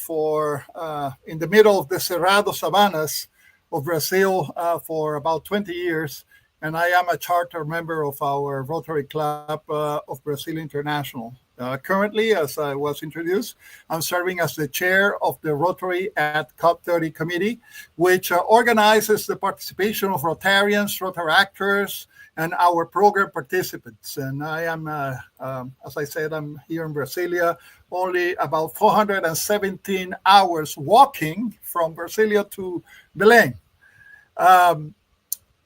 in the middle of the Cerrado savannas of Brazil for about 20 years. And I am a charter member of our Rotary Club of Brazil International. Currently, as I was introduced, I'm serving as the chair of the Rotary at COP30 Committee, which organizes the participation of Rotarians, Rotaractors, and our program participants. And I am, as I said, I'm here in Brasilia, only about 417 hours walking from Brasilia to Belém.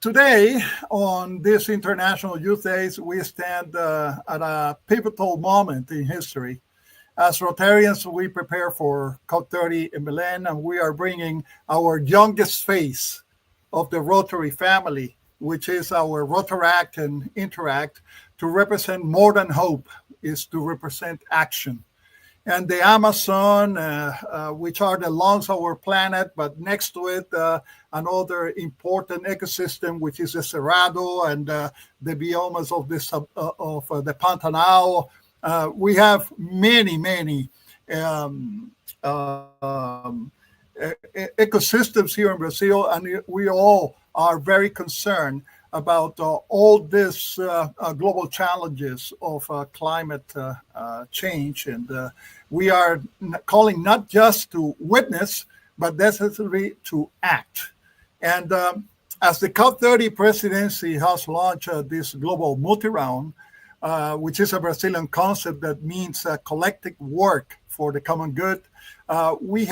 Today, on this International Youth Days, we stand at a pivotal moment in history. As Rotarians, we prepare for COP30 in Belém, and we are bringing our youngest face of the Rotary family, which is our Rotaract and Interact, to represent more than hope, is to represent action. And the Amazon, which are the lungs of our planet, but next to it, another important ecosystem, which is the Cerrado and the biomes of the Pantanal. We have many ecosystems here in Brazil, and we all are very concerned about all these global challenges of climate change. And we are calling not just to witness, but necessarily to act. And as the COP30 presidency has launched this global Mutirão, which is a Brazilian concept that means collective work for the common good, we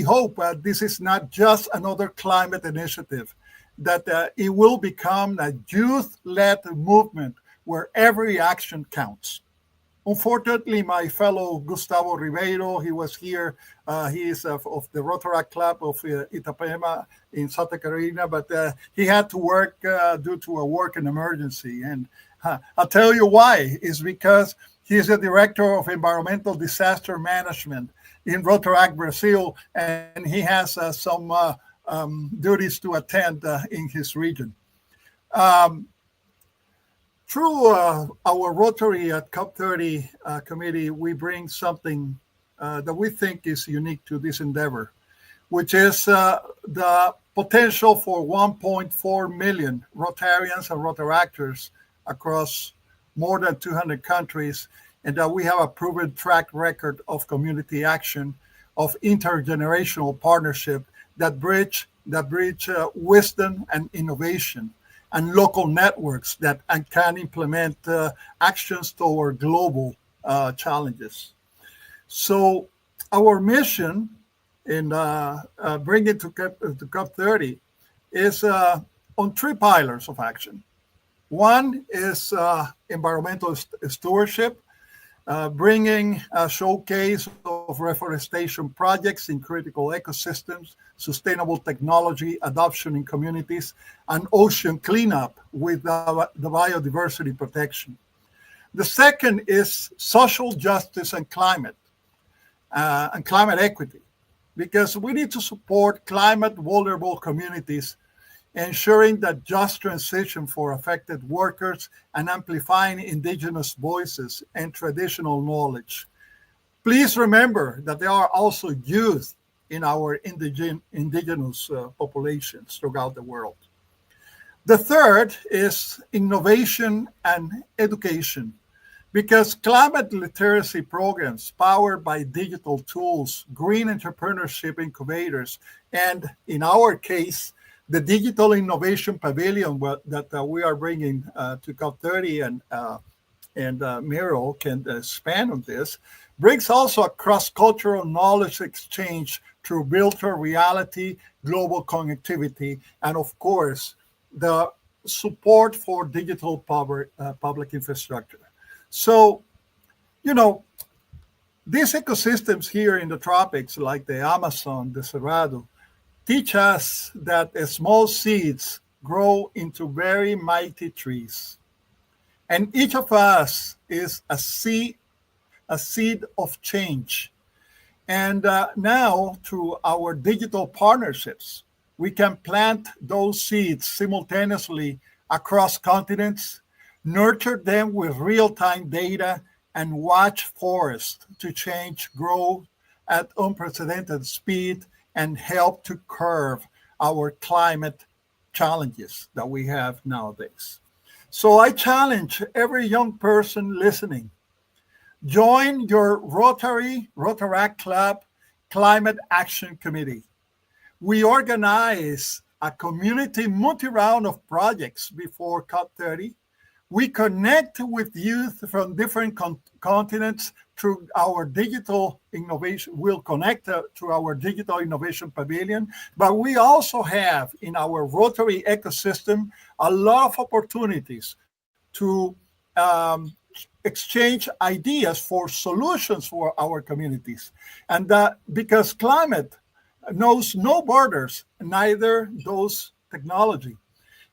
hope this is not just another climate initiative, that it will become a youth-led movement where every action counts. Unfortunately, my fellow Gustavo Ribeiro, he was here. He is of the Rotaract Club of Itapema in Santa Catarina, but he had to work due to a working emergency. And I'll tell you why. It's because he is the Director of Environmental Disaster Management in Rotaract Brazil, and he has some duties to attend in his region. Through our Rotary at COP30 committee, we bring something that we think is unique to this endeavor, which is the potential for 1.4 million Rotarians and Rotaractors across more than 200 countries, and that we have a proven track record of community action, of intergenerational partnership that bridge wisdom and innovation, and local networks that can implement actions toward global challenges. So our mission in bringing to COP30 is on three pillars of action. One is environmental stewardship, bringing a showcase of reforestation projects in critical ecosystems, sustainable technology adoption in communities, and ocean cleanup with the biodiversity protection. The second is social justice and climate equity, because we need to support climate vulnerable communities, ensuring that just transition for affected workers and amplifying indigenous voices and traditional knowledge. Please remember that there are also youth in our indigenous populations throughout the world. The third is innovation and education, because climate literacy programs powered by digital tools, green entrepreneurship incubators, and in our case, the Digital Innovation Pavilion that we are bringing to COP30, and Miro can expand on this, brings also a cross-cultural knowledge exchange through virtual reality, global connectivity, and of course, the support for digital public infrastructure. So, you know, these ecosystems here in the tropics, like the Amazon, the Cerrado, teach us that small seeds grow into very mighty trees. And each of us is a seed of change. And now, through our digital partnerships, we can plant those seeds simultaneously across continents, nurture them with real-time data, and watch forests to change, grow at unprecedented speed, and help to curb our climate challenges that we have nowadays. So I challenge every young person listening, join your Rotaract Club Climate Action Committee. We organize a community multi-round of projects before COP30. We connect with youth from different continents through our digital innovation. We'll connect to our digital innovation pavilion, but we also have in our Rotary ecosystem a lot of opportunities to exchange ideas for solutions for our communities. And because climate knows no borders, neither does technology.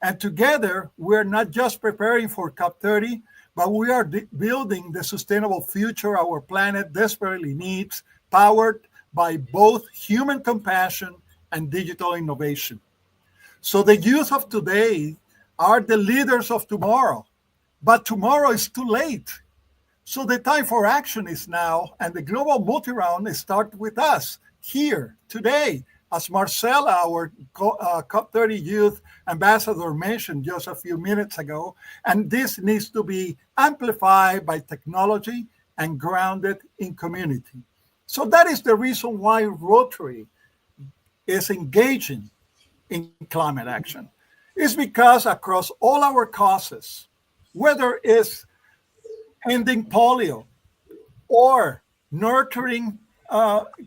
And together, we're not just preparing for COP30, but we are building the sustainable future our planet desperately needs, powered by both human compassion and digital innovation. So the youth of today are the leaders of tomorrow, but tomorrow is too late. So the time for action is now, and the global multi-round starts with us here today. As Marcela, our COP30 youth ambassador, mentioned just a few minutes ago, and this needs to be amplified by technology and grounded in community. So that is the reason why Rotary is engaging in climate action. It's because across all our causes, whether it's ending polio or nurturing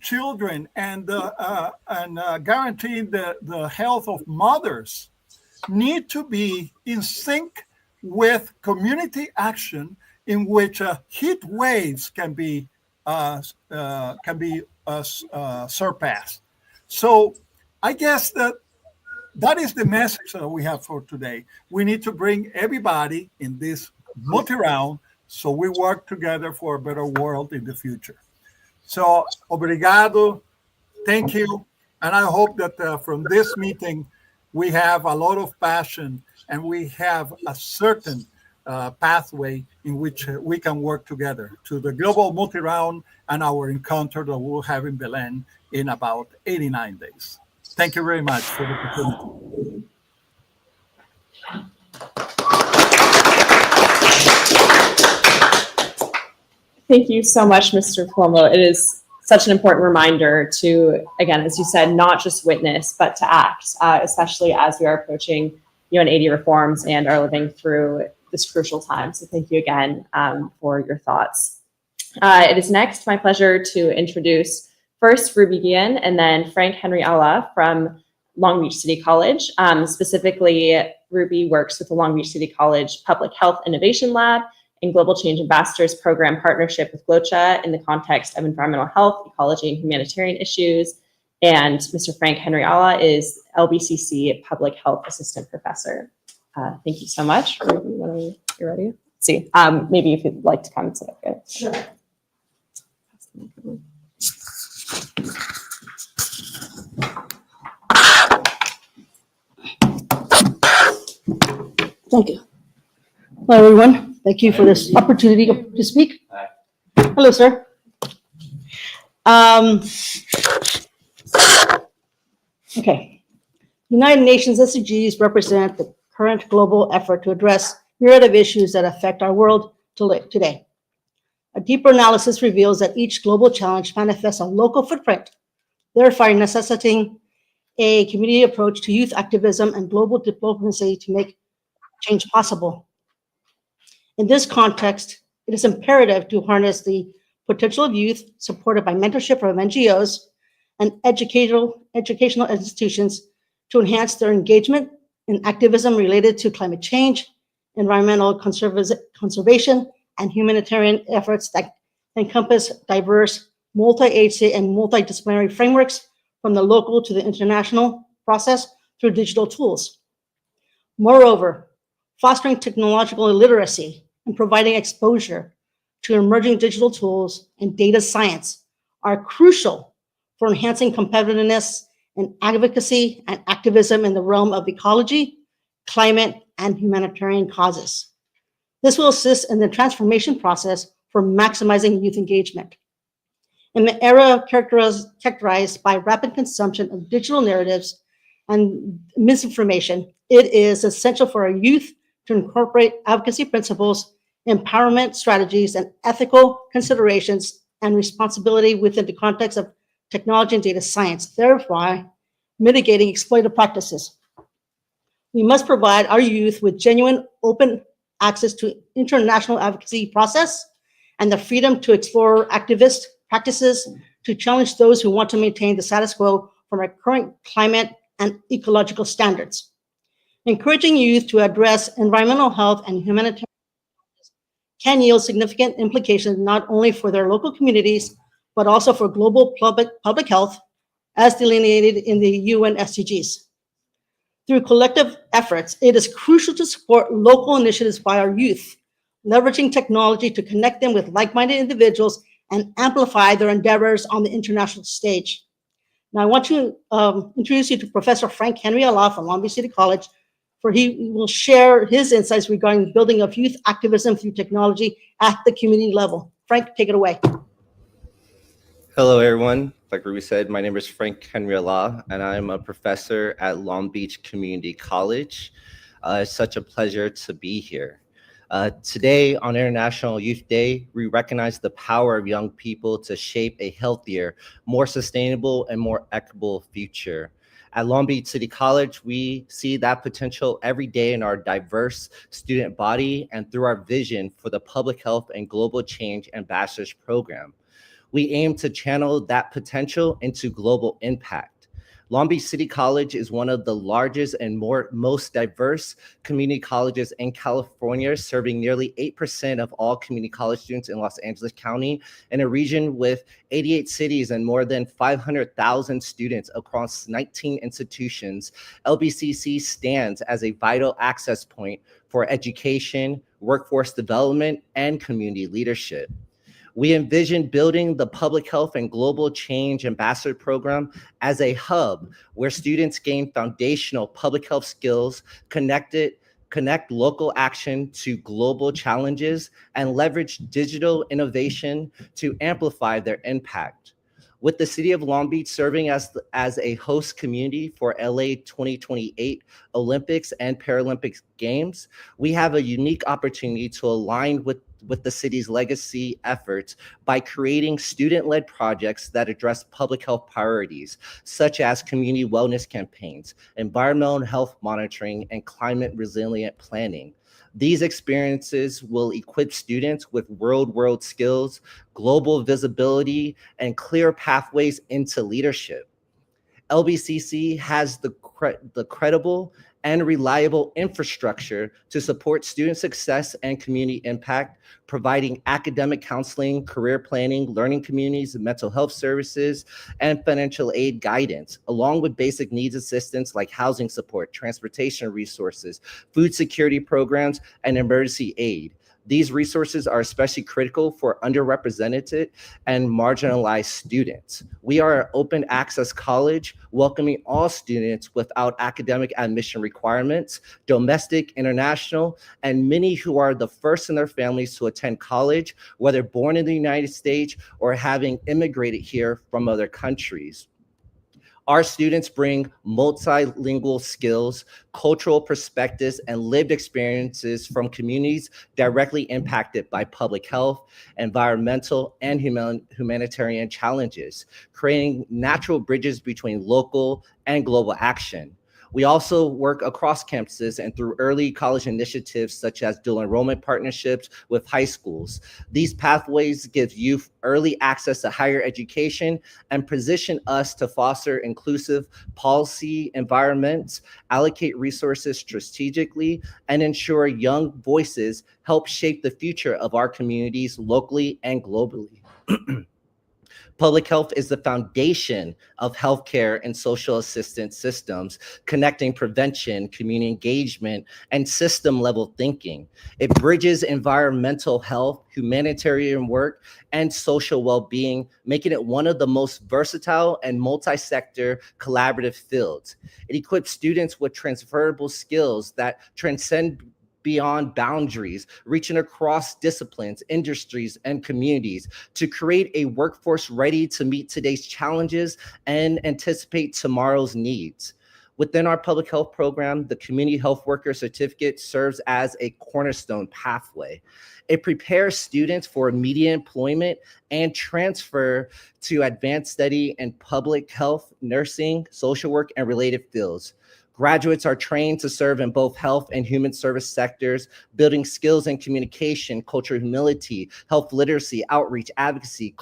children and guaranteeing the health of mothers, need to be in sync with community action in which heat waves can be surpassed. So I guess that is the message that we have for today. We need to bring everybody in this multi-round so we work together for a better world in the future. So, obrigado, thank you, and I hope that from this meeting we have a lot of passion and we have a certain pathway in which we can work together to the global multi-round and our encounter that we'll have in Belém in about 89 days. Thank you very much for the opportunity. Thank you so much, Mr. Cuomo. It is such an important reminder to, again, as you said, not just witness, but to act, especially as we are approaching UN 80 reforms and are living through this crucial time. So thank you again for your thoughts. It is next my pleasure to introduce first Ruby Guillen and then Frank Henry Alla from Long Beach City College. Specifically, Ruby works with the Long Beach City College Public Health Innovation Lab and Global Change Ambassadors Program partnership with GloCha in the context of environmental health, ecology, and humanitarian issues. And Mr. Frank Henry Alla is LBCC Public Health Assistant Professor. Thank you so much. Ruby, whenever you're ready. Let's see, maybe if you'd like to come and sit up here. Sure. Thank you. Hello, everyone. Thank you for this opportunity to speak. Hello, sir. Okay. United Nations SDGs represent the current global effort to address myriad of issues that affect our world today. A deeper analysis reveals that each global challenge manifests a local footprint, therefore necessitating a community approach to youth activism and global diplomacy to make change possible. In this context, it is imperative to harness the potential of youth supported by mentorship from NGOs and educational institutions to enhance their engagement in activism related to climate change, environmental conservation, and humanitarian efforts that encompass diverse, multi-agency and multidisciplinary frameworks from the local to the international process through digital tools. Moreover, fostering technological literacy and providing exposure to emerging digital tools and data science are crucial for enhancing competitiveness and advocacy and activism in the realm of ecology, climate, and humanitarian causes. This will assist in the transformation process for maximizing youth engagement. In the era characterized by rapid consumption of digital narratives and misinformation, it is essential for our youth to incorporate advocacy principles, empowerment strategies, and ethical considerations and responsibility within the context of technology and data science, thereby mitigating exploitative practices. We must provide our youth with genuine open access to international advocacy process and the freedom to explore activist practices to challenge those who want to maintain the status quo from our current climate and ecological standards. Encouraging youth to address environmental health and humanitarian can yield significant implications not only for their local communities, but also for global public health as delineated in the UN SDGs. Through collective efforts, it is crucial to support local initiatives by our youth, leveraging technology to connect them with like-minded individuals and amplify their endeavors on the international stage. Now, I want to introduce you to Professor Frank Henry Allah from Long Beach City College, for he will share his insights regarding the building of youth activism through technology at the community level. Frank, take it away. Hello, everyone. Like Ruby said, my name is Frank Henry Allah, and I'm a professor at Long Beach Community College. It's such a pleasure to be here. Today, on International Youth Day, we recognize the power of young people to shape a healthier, more sustainable, and more equitable future. At Long Beach City College, we see that potential every day in our diverse student body and through our vision for the Public Health and Global Change Ambassadors Program. We aim to channel that potential into global impact. Long Beach City College is one of the largest and most diverse community colleges in California, serving nearly 8% of all community college students in Los Angeles County, in a region with 88 cities and more than 500,000 students across 19 institutions. LBCC stands as a vital access point for education, workforce development, and community leadership. We envision building the Public Health and Global Change Ambassador Program as a hub where students gain foundational public health skills, connect local action to global challenges, and leverage digital innovation to amplify their impact. With the City of Long Beach serving as a host community for LA 2028 Olympics and Paralympics Games, we have a unique opportunity to align with the city's legacy efforts by creating student-led projects that address public health priorities, such as community wellness campaigns, environmental health monitoring, and climate resilient planning. These experiences will equip students with real-world skills, global visibility, and clear pathways into leadership. LBCC has the credible and reliable infrastructure to support student success and community impact, providing academic counseling, career planning, learning communities, mental health services, and financial aid guidance, along with basic needs assistance like housing support, transportation resources, food security programs, and emergency aid. These resources are especially critical for underrepresented and marginalized students. We are an open access college, welcoming all students without academic admission requirements, domestic, international, and many who are the first in their families to attend college, whether born in the United States or having immigrated here from other countries. Our students bring multilingual skills, cultural perspectives, and lived experiences from communities directly impacted by public health, environmental, and humanitarian challenges, creating natural bridges between local and global action. We also work across campuses and through early college initiatives such as dual enrollment partnerships with high schools. These pathways give youth early access to higher education and position us to foster inclusive policy environments, allocate resources strategically, and ensure young voices help shape the future of our communities locally and globally. Public health is the foundation of healthcare and social assistance systems, connecting prevention, community engagement, and system-level thinking. It bridges environmental health, humanitarian work, and social well-being, making it one of the most versatile and multi-sector collaborative fields. It equips students with transferable skills that transcend beyond boundaries, reaching across disciplines, industries, and communities to create a workforce ready to meet today's challenges and anticipate tomorrow's needs. Within our public health program, the Community Health Worker Certificate serves as a cornerstone pathway. It prepares students for immediate employment and transfer to advanced study in public health, nursing, social work, and related fields. Graduates are trained to serve in both health and human service sectors, building skills in communication, cultural humility, health literacy, outreach, advocacy,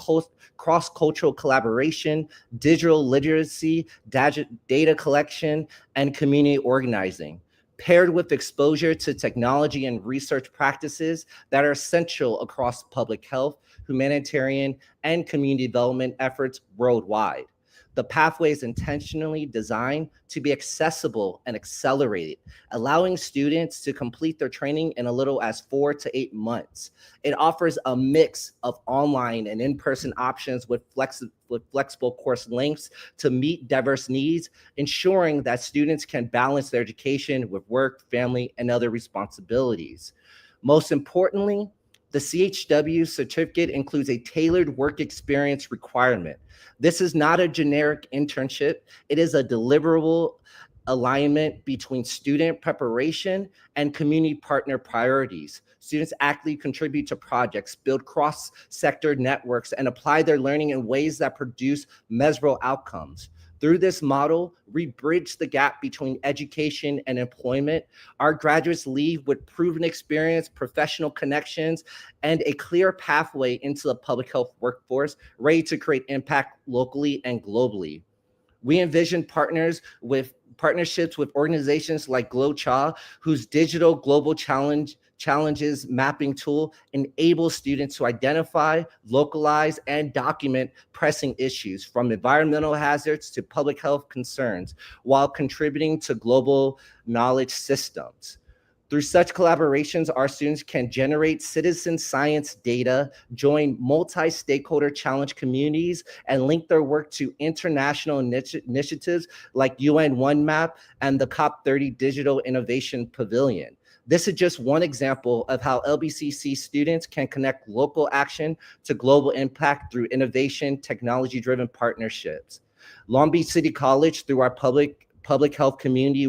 cross-cultural collaboration, digital literacy, data collection, and community organizing, paired with exposure to technology and research practices that are essential across public health, humanitarian, and community development efforts worldwide. The pathway is intentionally designed to be accessible and accelerated, allowing students to complete their training in as little as 4 to 8 months. It offers a mix of online and in-person options with flexible course lengths to meet diverse needs, ensuring that students can balance their education with work, family, and other responsibilities. Most importantly, the CHW certificate includes a tailored work experience requirement. This is not a generic internship. It is a deliverable alignment between student preparation and community partner priorities. Students actively contribute to projects, build cross-sector networks, and apply their learning in ways that produce measurable outcomes. Through this model, we bridge the gap between education and employment. Our graduates leave with proven experience, professional connections, and a clear pathway into the public health workforce, ready to create impact locally and globally. We envision partnerships with organizations like GloCha, whose digital global challenges mapping tool enables students to identify, localize, and document pressing issues from environmental hazards to public health concerns, while contributing to global knowledge systems. Through such collaborations, our students can generate citizen science data, join multi-stakeholder challenge communities, and link their work to international initiatives like UN One Map and the COP30 Digital Innovation Pavilion. This is just one example of how LBCC students can connect local action to global impact through innovation, technology-driven partnerships. Long Beach City College, through our public health community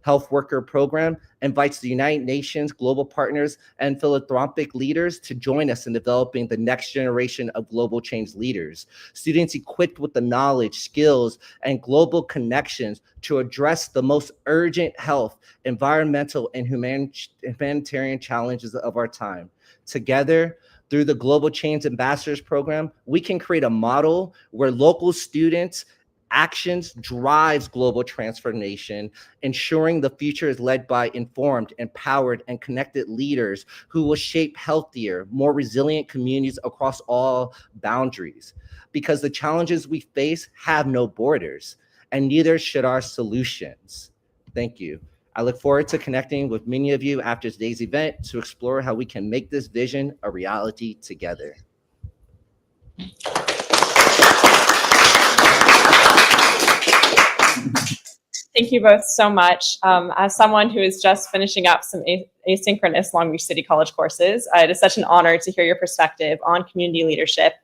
health worker program, invites the United Nations, global partners, and philanthropic leaders to join us in developing the next generation of global change leaders. Students equipped with the knowledge, skills, and global connections to address the most urgent health, environmental, and humanitarian challenges of our time. Together, through the Global Change Ambassadors Program, we can create a model where local students' actions drives global transformation, ensuring the future is led by informed, empowered, and connected leaders who will shape healthier, more resilient communities across all boundaries. Because the challenges we face have no borders, and neither should our solutions. Thank you. I look forward to connecting with many of you after today's event to explore how we can make this vision a reality together. Thank you both so much. As someone who is just finishing up some asynchronous Long Beach City College courses, it is such an honor to hear your perspective on community leadership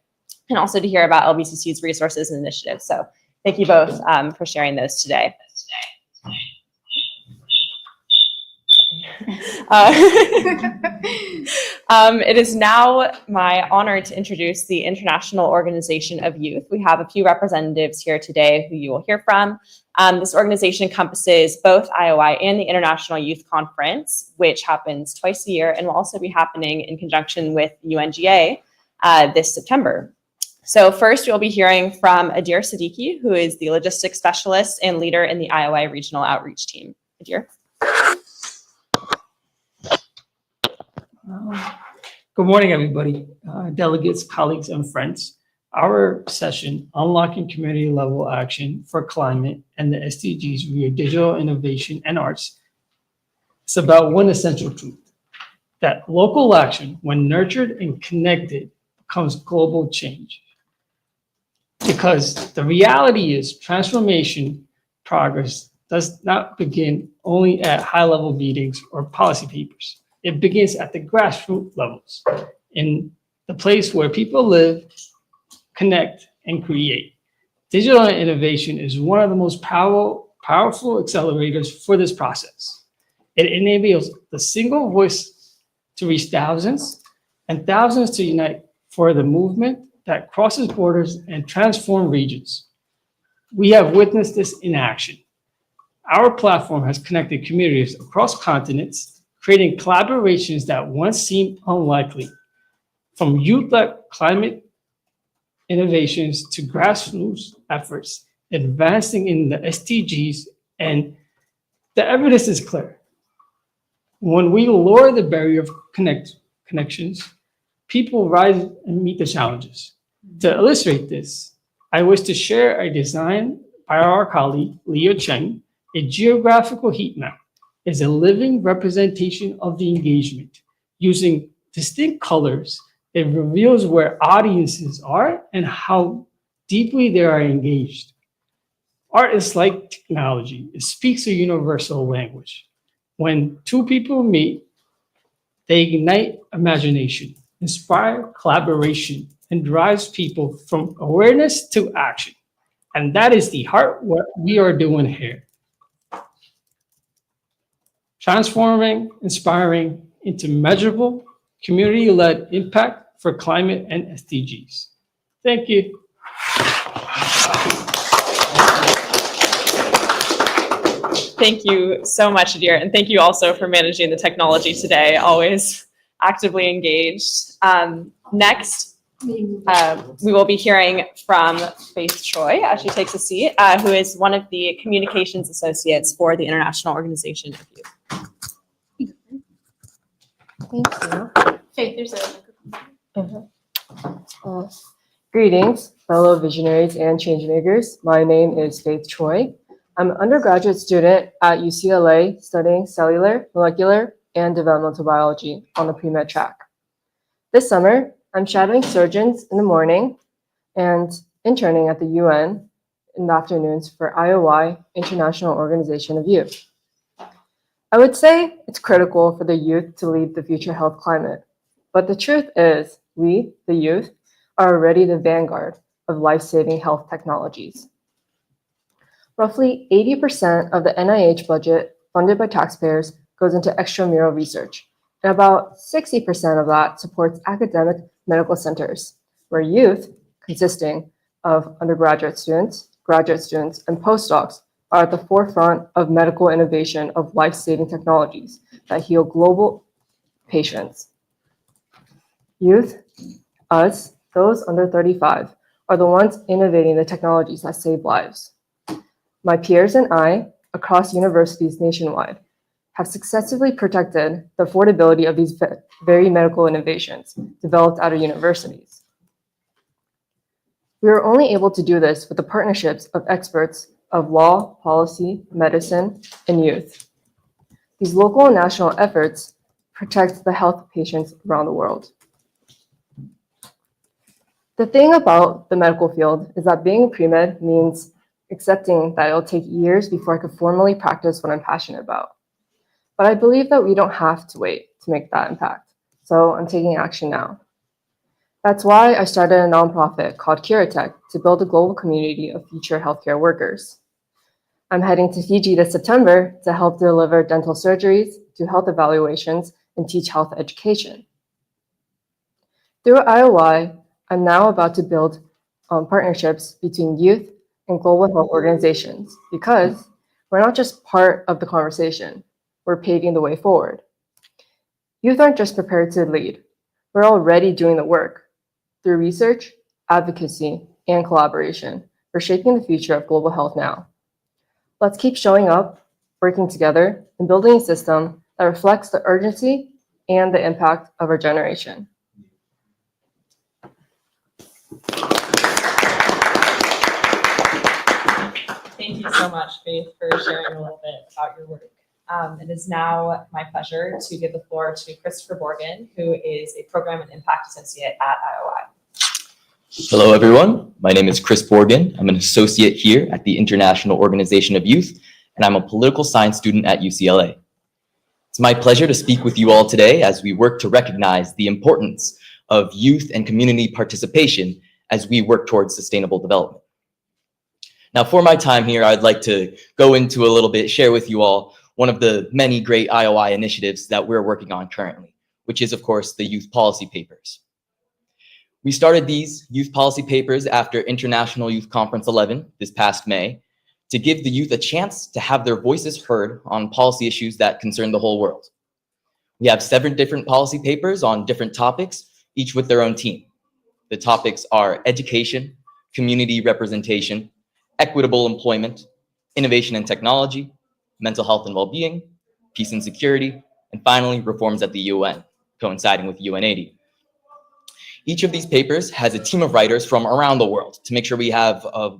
and also to hear about LBCC's resources and initiatives. So Thank you both for sharing those today. It is now my honor to introduce the International Organization of Youth. We have a few representatives here today who you will hear from. This organization encompasses both IOI and the International Youth Conference, which happens twice a year and will also be happening in conjunction with UNGA this September. So first, you'll be hearing from Adir Siddiqui, who is the logistics specialist and leader in the IOI regional outreach team. Adir. Good morning, everybody, delegates, colleagues, and friends. Our session, Unlocking Community Level Action for Climate and the SDGs via Digital Innovation and Arts, it's about one essential truth, that local action, when nurtured and connected, becomes global change. Because the reality is transformation progress does not begin only at high-level meetings or policy papers. It begins at the grassroots levels, in the place where people live, connect, and create. Digital innovation is one of the most powerful accelerators for this process. It enables the single voice to reach thousands and thousands to unite for the movement that crosses borders and transforms regions. We have witnessed this in action. Our platform has connected communities across continents, creating collaborations that once seemed unlikely, from youth-led climate innovations to grassroots efforts, advancing in the SDGs, and the evidence is clear. When we lower the barrier of connections, people rise and meet the challenges. To illustrate this, I wish to share a design by our colleague, Leo Cheng, a geographical heat map. Is a living representation of the engagement. Using distinct colors, it reveals where audiences are and how deeply they are engaged. Art is like technology. It speaks a universal language. When two people meet, they ignite imagination, inspire collaboration, and drives people from awareness to action. And that is the heart of what we are doing here. Transforming, inspiring into measurable, community-led impact for climate and SDGs. Thank you. Thank you so much, Adir, and thank you also for managing the technology today, always actively engaged. Next, we will be hearing from Faith Choi as she takes a seat, who is one of the communications associates for the International Organization of Youth. Thank you. Faith, there's a microphone. Greetings, fellow visionaries and changemakers. My name is Faith Choi. I'm an undergraduate student at UCLA studying cellular, molecular, and developmental biology on the pre-med track. This summer, I'm shadowing surgeons in the morning and interning at the UN in the afternoons for IOY, International Organization of Youth. I would say it's critical for the youth to lead the future health climate, but the truth is we, the youth, are already the vanguard of life-saving health technologies. Roughly 80% of the NIH budget funded by taxpayers goes into extramural research, and about 60% of that supports academic medical centers, where youth, consisting of undergraduate students, graduate students, and postdocs, are at the forefront of medical innovation of life-saving technologies that heal global patients. Youth, us, those under 35, are the ones innovating the technologies that save lives. My peers and I, across universities nationwide, have successfully protected the affordability of these very medical innovations developed out of universities. We are only able to do this with the partnerships of experts of law, policy, medicine, and youth. These local and national efforts protect the health of patients around the world. The thing about the medical field is that being a pre-med means accepting that it'll take years before I could formally practice what I'm passionate about. But I believe that we don't have to wait to make that impact. So I'm taking action now. That's why I started a nonprofit called Curatech to build a global community of future healthcare workers. I'm heading to Fiji this September to help deliver dental surgeries, do health evaluations, and teach health education. Through IOY, I'm now about to build partnerships between youth and global health organizations because we're not just part of the conversation, we're paving the way forward. Youth aren't just prepared to lead, we're already doing the work. Through research, advocacy, and collaboration, we're shaping the future of global health now. Let's keep showing up, working together, and building a system that reflects the urgency and the impact of our generation. Thank you so much, Faith, for sharing a little bit about your work. It is now my pleasure to give the floor to Christopher Borgen, who is a Program and Impact Associate at IOI. Hello, everyone. My name is Chris Borgen. I'm an associate here at the International Organization of Youth, and I'm a political science student at UCLA. It's my pleasure to speak with you all today as we work to recognize the importance of youth and community participation as we work towards sustainable development. Now, for my time here, I'd like to go into a little bit, share with you all one of the many great IOI initiatives that we're working on currently, which is, of course, the Youth Policy Papers. We started these youth policy papers after International Youth Conference 11 this past May to give the youth a chance to have their voices heard on policy issues that concern the whole world. We have 7 different policy papers on different topics, each with their own team. The topics are education, community representation, equitable employment, innovation and technology, mental health and well-being, peace and security, and finally, reforms at the UN, coinciding with UN80. Each of these papers has a team of writers from around the world to make sure we have a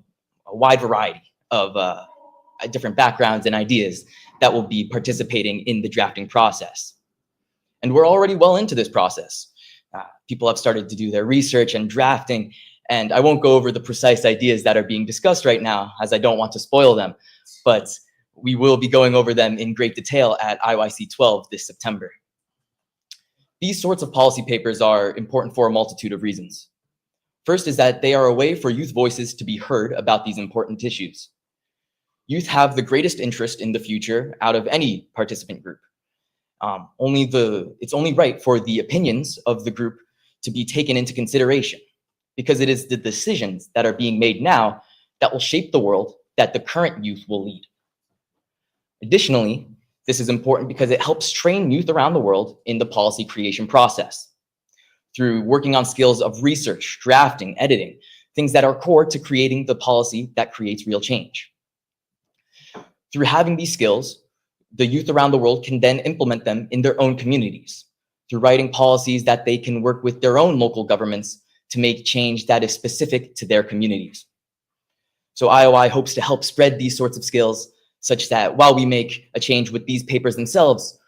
wide variety of different backgrounds and ideas that will be participating in the drafting process. And we're already well into this process. People have started to do their research and drafting, and I won't go over the precise ideas that are being discussed right now, as I don't want to spoil them, but we will be going over them in great detail at IYC 12 this September. These sorts of policy papers are important for a multitude of reasons. First is that they are a way for youth voices to be heard about these important issues. Youth have the greatest interest in the future out of any participant group. It's only right for the opinions of the group to be taken into consideration, because it is the decisions that are being made now that will shape the world that the current youth will lead. Additionally, this is important because it helps train youth around the world in the policy creation process through working on skills of research, drafting, editing, things that are core to creating the policy that creates real change. Through having these skills, the youth around the world can then implement them in their own communities through writing policies that they can work with their own local governments to make change that is specific to their communities. So IOI hopes to help spread these sorts of skills such that while we make a change with these papers themselves,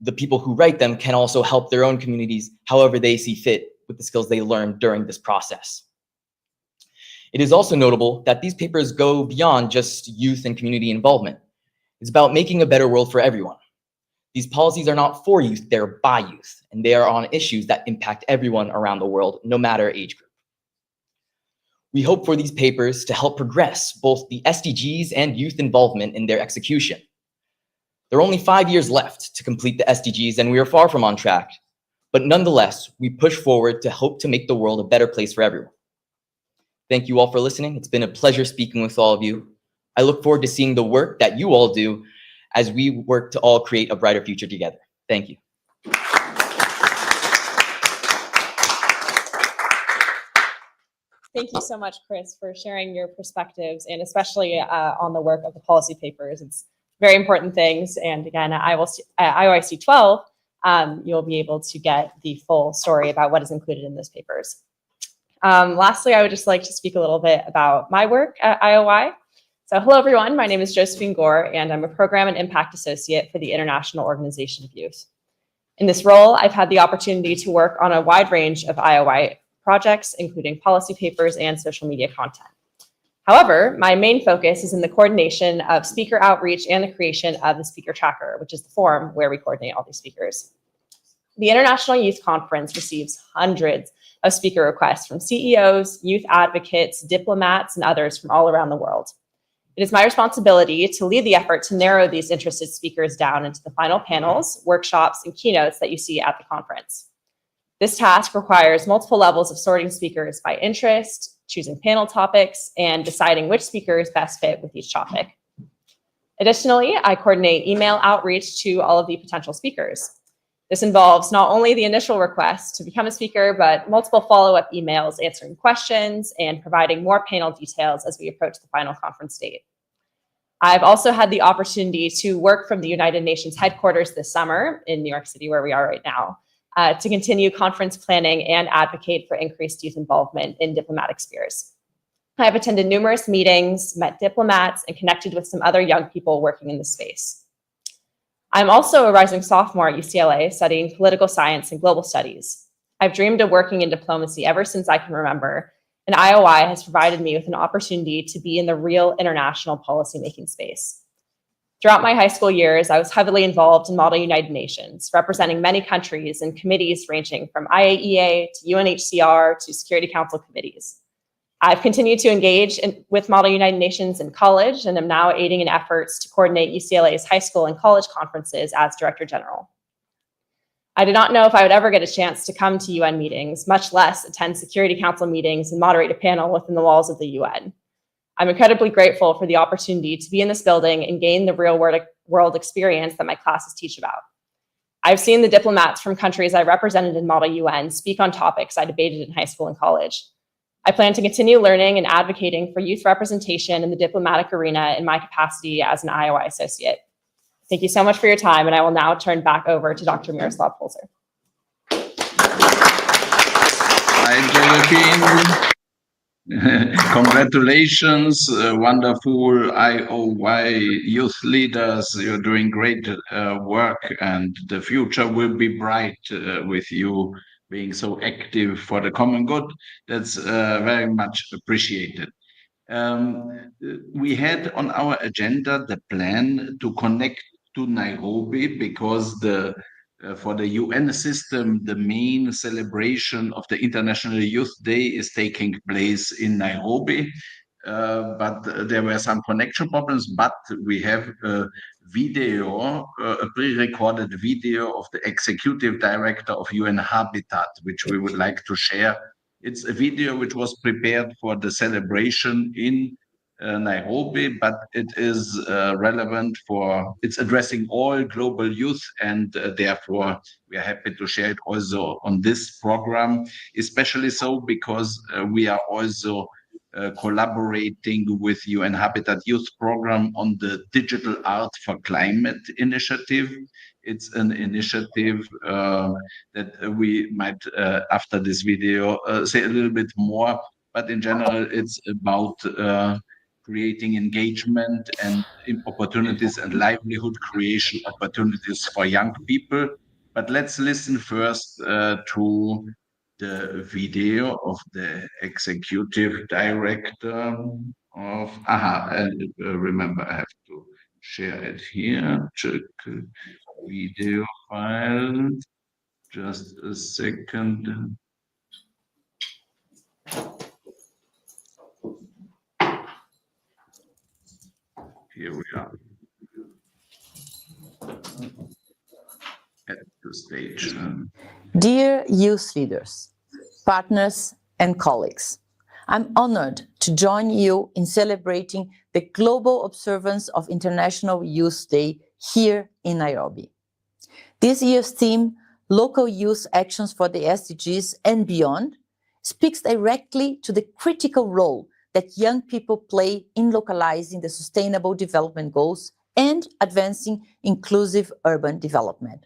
the people who write them can also help their own communities however they see fit with the skills they learned during this process. It is also notable that these papers go beyond just youth and community involvement. It's about making a better world for everyone. These policies are not for youth, they're by youth, and they are on issues that impact everyone around the world, no matter age group. We hope for these papers to help progress both the SDGs and youth involvement in their execution. There are only 5 years left to complete the SDGs, and we are far from on track. But nonetheless, we push forward to hope to make the world a better place for everyone. Thank you all for listening. It's been a pleasure speaking with all of you. I look forward to seeing the work that you all do as we work to all create a brighter future together. Thank you. Thank you so much, Chris, for sharing your perspectives and especially on the work of the policy papers. It's very important things. And again, at IOIC 12, you'll be able to get the full story about what is included in those papers. Lastly, I would just like to speak a little bit about my work at IOI. So hello, everyone. My name is Josephine Gore, and I'm a Program and Impact Associate for the International Organization of Youth. In this role, I've had the opportunity to work on a wide range of IOI projects, including policy papers and social media content. However, my main focus is in the coordination of speaker outreach and the creation of the speaker tracker, which is the forum where we coordinate all these speakers. The International Youth Conference receives hundreds of speaker requests from CEOs, youth advocates, diplomats, and others from all around the world. It is my responsibility to lead the effort to narrow these interested speakers down into the final panels, workshops, and keynotes that you see at the conference. This task requires multiple levels of sorting speakers by interest, choosing panel topics, and deciding which speakers best fit with each topic. Additionally, I coordinate email outreach to all of the potential speakers. This involves not only the initial request to become a speaker, but multiple follow-up emails answering questions and providing more panel details as we approach the final conference date. I've also had the opportunity to work from the United Nations headquarters this summer in New York City, where we are right now, to continue conference planning and advocate for increased youth involvement in diplomatic spheres. I've attended numerous meetings, met diplomats, and connected with some other young people working in the space. I'm also a rising sophomore at UCLA studying political science and global studies. I've dreamed of working in diplomacy ever since I can remember, and IOI has provided me with an opportunity to be in the real international policymaking space. Throughout my high school years, I was heavily involved in Model United Nations, representing many countries and committees ranging from IAEA to UNHCR to Security Council committees. I've continued to engage with Model United Nations in college and am now aiding in efforts to coordinate UCLA's high school and college conferences as Director General. I did not know if I would ever get a chance to come to UN meetings, much less attend Security Council meetings and moderate a panel within the walls of the UN. I'm incredibly grateful for the opportunity to be in this building and gain the real world experience that my classes teach about. I've seen the diplomats from countries I represented in Model UN speak on topics I debated in high school and college. I plan to continue learning and advocating for youth representation in the diplomatic arena in my capacity as an IOI associate. Thank you so much for your time, and I will now turn back over to Dr. Miroslav Polzer. Hi, Josephine. Congratulations, wonderful IOY youth leaders. You're doing great work, and the future will be bright with you being so active for the common good. That's very much appreciated. We had on our agenda the plan to connect to Nairobi because for the UN system, the main celebration of the International Youth Day is taking place in Nairobi. But there were some connection problems, but we have a video, a pre-recorded video of the executive director of UN Habitat, which we would like to share. It's a video which was prepared for the celebration in Nairobi, but it is relevant it's addressing all global youth, and therefore we are happy to share it also on this program, especially so because we are also collaborating with UN Habitat Youth Program on the Digital Art for Climate initiative. It's an initiative that we might, after this video, say a little bit more, but in general, it's about creating engagement and opportunities and livelihood creation opportunities for young people. But let's listen first to the video of the executive director of and remember I have to share it here. Check video file, just a second. Here we are at the stage. Dear youth leaders, partners, and colleagues, I'm honored to join you in celebrating the global observance of International Youth Day here in Nairobi. This year's theme, Local Youth Actions for the SDGs and Beyond, speaks directly to the critical role that young people play in localizing the Sustainable Development Goals and advancing inclusive urban development.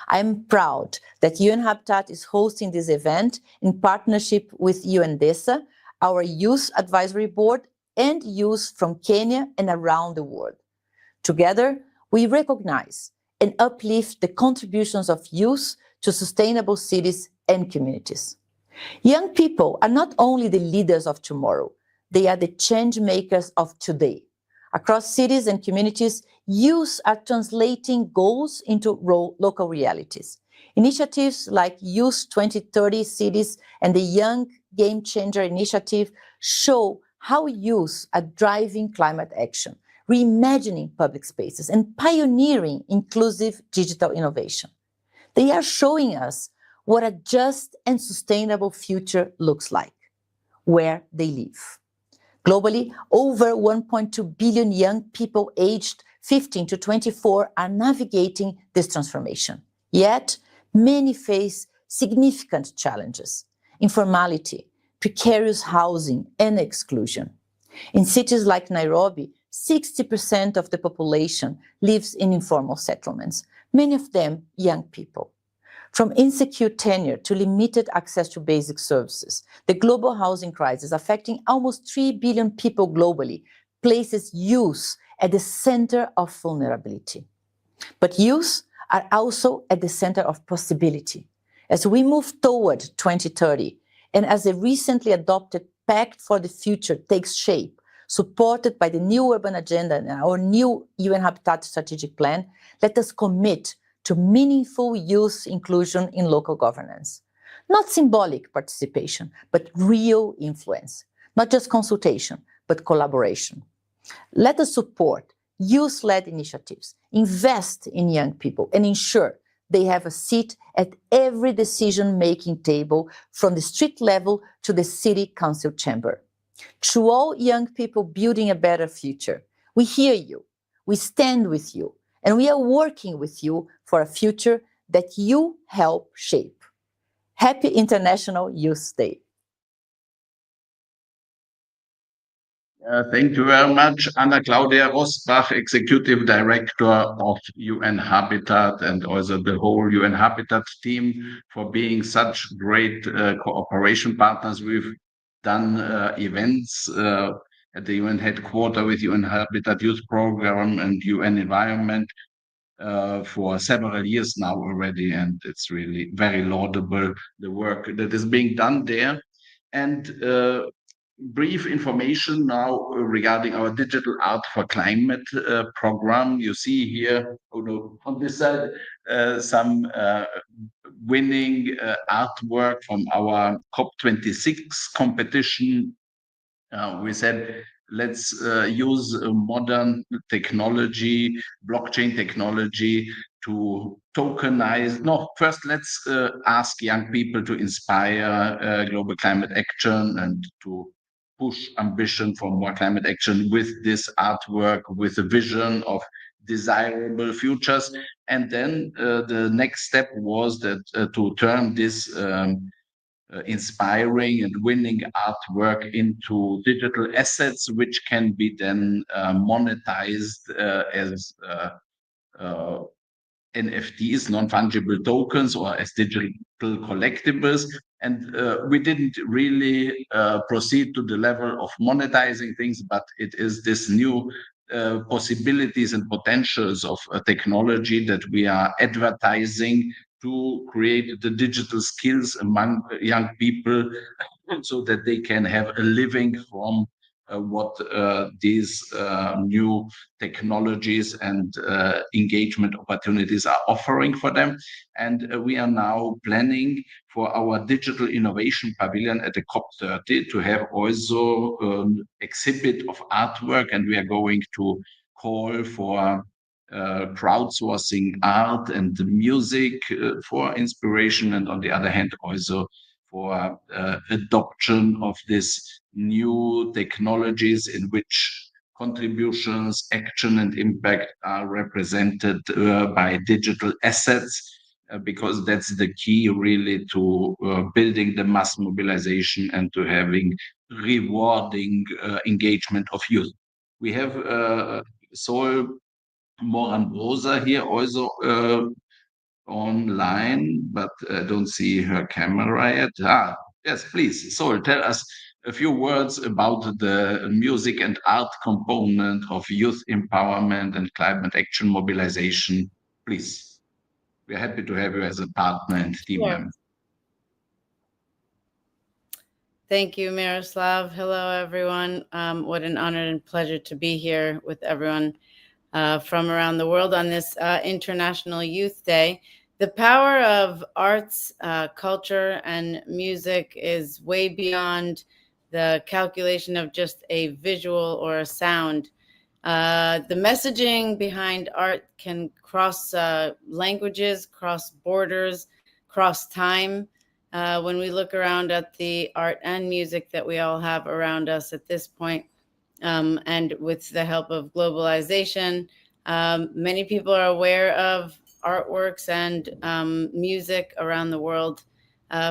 I am proud that UN Habitat is hosting this event in partnership with UNDESA, our Youth Advisory Board, and youth from Kenya and around the world. Together, we recognize and uplift the contributions of youth to sustainable cities and communities. Young people are not only the leaders of tomorrow, they are the change makers of today. Across cities and communities, youth are translating goals into local realities, Initiatives like Youth 2030 Cities and the Young Game Changer Initiative show how youth are driving climate action, reimagining public spaces, and pioneering inclusive digital innovation. They are showing us what a just and sustainable future looks like, where they live. Globally, over 1.2 billion young people aged 15 to 24 are navigating this transformation. Yet, many face significant challenges: informality, precarious housing, and exclusion. In cities like Nairobi, 60% of the population lives in informal settlements, many of them young people. From insecure tenure to limited access to basic services, the global housing crisis affecting almost 3 billion people globally places youth at the center of vulnerability. But youth are also at the center of possibility. As we move toward 2030, and as the recently adopted Pact for the Future takes shape, supported by the new urban agenda and our new UN Habitat Strategic Plan, let us commit to meaningful youth inclusion in local governance. Not symbolic participation, but real influence. Not just consultation, but collaboration. Let us support youth-led initiatives, invest in young people, and ensure they have a seat at every decision-making table, from the street level to the city council chamber. To all young people building a better future, we hear you, we stand with you, and we are working with you for a future that you help shape. Happy International Youth Day. Thank you very much, Anna Claudia Rosbach, Executive Director of UN Habitat, and also the whole UN Habitat team, for being such great cooperation partners. We've done events at the UN headquarters with UN Habitat Youth Program and UN Environment for several years now already, and it's really very laudable, the work that is being done there. And brief information now regarding our Digital Art for Climate program. You see here on this side some winning artwork from our COP26 competition. We said, let's use modern technology, blockchain technology, to tokenize. No, first let's ask young people to inspire global climate action and to push ambition for more climate action with this artwork, with a vision of desirable futures. And then the next step was that to turn this inspiring and winning artwork into digital assets, which can be then monetized as NFTs, non-fungible tokens, or as digital collectibles. And we didn't really proceed to the level of monetizing things, but it is this new possibilities and potentials of technology that we are advertising to create the digital skills among young people, so that they can have a living from what these new technologies and engagement opportunities are offering for them. And we are now planning for our digital innovation pavilion at the COP30 to have also an exhibit of artwork, and we are going to call for crowdsourcing art and music for inspiration, and on the other hand also for adoption of this new technologies in which contributions, action, and impact are represented by digital assets, because that's the key really to building the mass mobilization and to having rewarding engagement of youth. We have Sol Moran-Rosa here also online, but I don't see her camera yet. Yes, please, Sol, tell us a few words about the music and art component of youth empowerment and climate action mobilization. Please, we're happy to have you as a partner and team member. Thank you, Miroslav. Hello, everyone. What an honor and pleasure to be here with everyone from around the world on this International Youth Day. The power of arts, culture, and music is way beyond the calculation of just a visual or a sound. The messaging behind art can cross languages, cross borders, cross time. When we look around at the art and music that we all have around us at this point, and with the help of globalization, many people are aware of artworks and music around the world